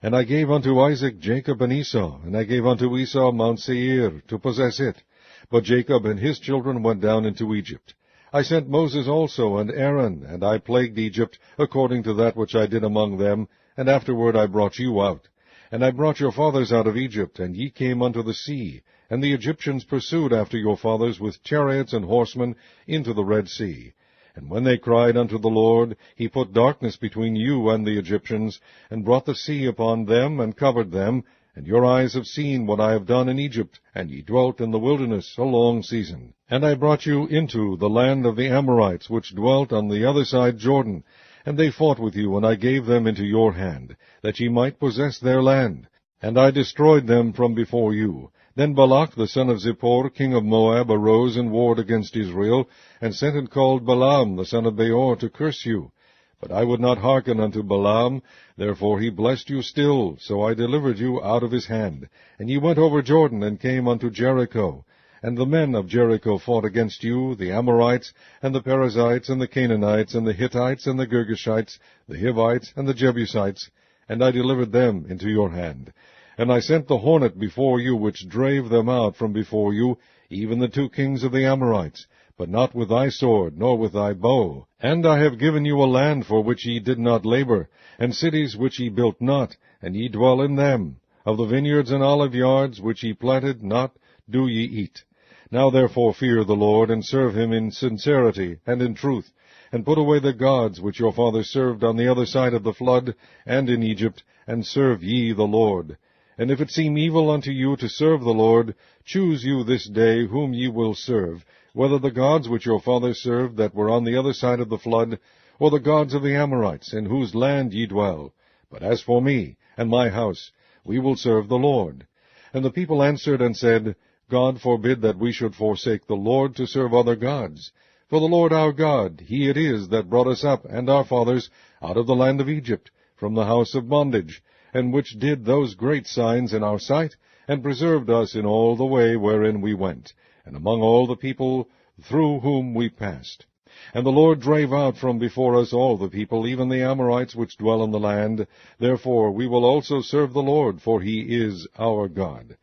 And I gave unto Isaac Jacob and Esau, and I gave unto Esau Mount Seir, to possess it. But Jacob and his children went down into Egypt. I sent Moses also, and Aaron, and I plagued Egypt, according to that which I did among them, and afterward I brought you out. And I brought your fathers out of Egypt, and ye came unto the sea, and the Egyptians pursued after your fathers with chariots and horsemen into the Red Sea. And when they cried unto the Lord, he put darkness between you and the Egyptians, and brought the sea upon them, and covered them. And your eyes have seen what I have done in Egypt, and ye dwelt in the wilderness a long season. And I brought you into the land of the Amorites, which dwelt on the other side Jordan, and they fought with you, and I gave them into your hand, that ye might possess their land. And I destroyed them from before you. Then Balak the son of Zippor, king of Moab, arose and warred against Israel, and sent and called Balaam the son of Beor to curse you. But I would not hearken unto Balaam, therefore he blessed you still, so I delivered you out of his hand. And ye went over Jordan, and came unto Jericho. And the men of Jericho fought against you, the Amorites, and the Perizzites, and the Canaanites, and the Hittites, and the Girgashites, the Hivites, and the Jebusites, and I delivered them into your hand. And I sent the hornet before you, which drave them out from before you, even the 2 kings of the Amorites, but not with thy sword, nor with thy bow. And I have given you a land for which ye did not labor, and cities which ye built not, and ye dwell in them. Of the vineyards and olive yards which ye planted not, do ye eat. Now therefore fear the Lord, and serve him in sincerity and in truth, and put away the gods which your fathers served on the other side of the flood, and in Egypt, and serve ye the Lord. And if it seem evil unto you to serve the Lord, choose you this day whom ye will serve, whether the gods which your fathers served that were on the other side of the flood, or the gods of the Amorites, in whose land ye dwell. But as for me and my house, we will serve the Lord. And the people answered and said, God forbid that we should forsake the Lord to serve other gods. For the Lord our God, he it is that brought us up and our fathers out of the land of Egypt, from the house of bondage, and which did those great signs in our sight, and preserved us in all the way wherein we went, and among all the people through whom we passed. And the Lord drave out from before us all the people, even the Amorites which dwell in the land. Therefore we will also serve the Lord, for he is our God.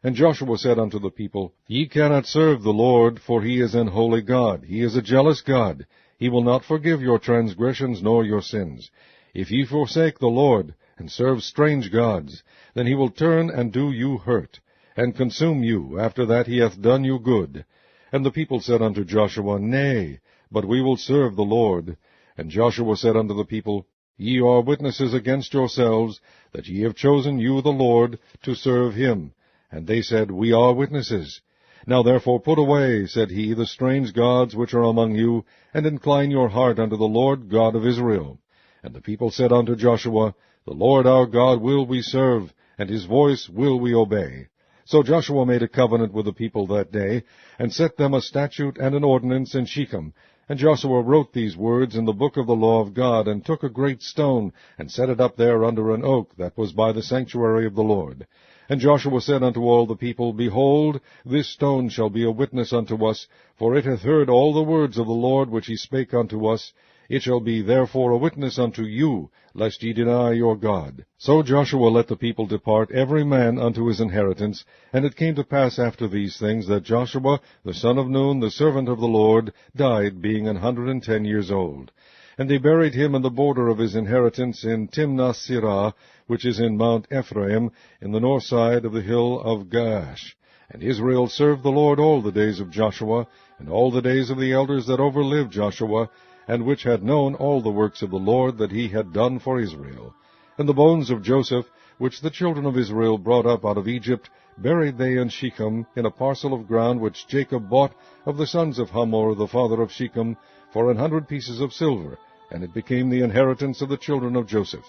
And Joshua said unto the people, Ye cannot serve the Lord, for he is an holy God. He is a jealous God. He will not forgive your transgressions nor your sins. If ye forsake the Lord, and serve strange gods, then he will turn and do you hurt, and consume you, after that he hath done you good. And the people said unto Joshua, Nay, but we will serve the Lord. And Joshua said unto the people, Ye are witnesses against yourselves, that ye have chosen you the Lord, to serve him. And they said, We are witnesses. Now therefore put away, said he, the strange gods which are among you, and incline your heart unto the Lord God of Israel. And the people said unto Joshua, The Lord our God will we serve, and his voice will we obey. So Joshua made a covenant with the people that day, and set them a statute and an ordinance in Shechem. And Joshua wrote these words in the book of the law of God, and took a great stone, and set it up there under an oak that was by the sanctuary of the Lord. And Joshua said unto all the people, Behold, this stone shall be a witness unto us, for it hath heard all the words of the Lord which he spake unto us. It shall be therefore a witness unto you, lest ye deny your God. So Joshua let the people depart, every man unto his inheritance. And it came to pass after these things, that Joshua the son of Nun, the servant of the Lord, died, being 110 years old. And they buried him in the border of his inheritance in Timnath-Serah, which is in Mount Ephraim, in the north side of the hill of Gaash. And Israel served the Lord all the days of Joshua, and all the days of the elders that overlived Joshua, and which had known all the works of the Lord that he had done for Israel. And the bones of Joseph, which the children of Israel brought up out of Egypt, buried they in Shechem, in a parcel of ground which Jacob bought of the sons of Hamor, the father of Shechem, for 100 pieces of silver, and it became the inheritance of the children of Joseph.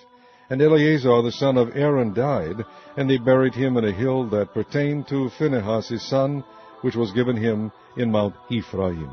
And Eleazar the son of Aaron died, and they buried him in a hill that pertained to Phinehas his son, which was given him in Mount Ephraim.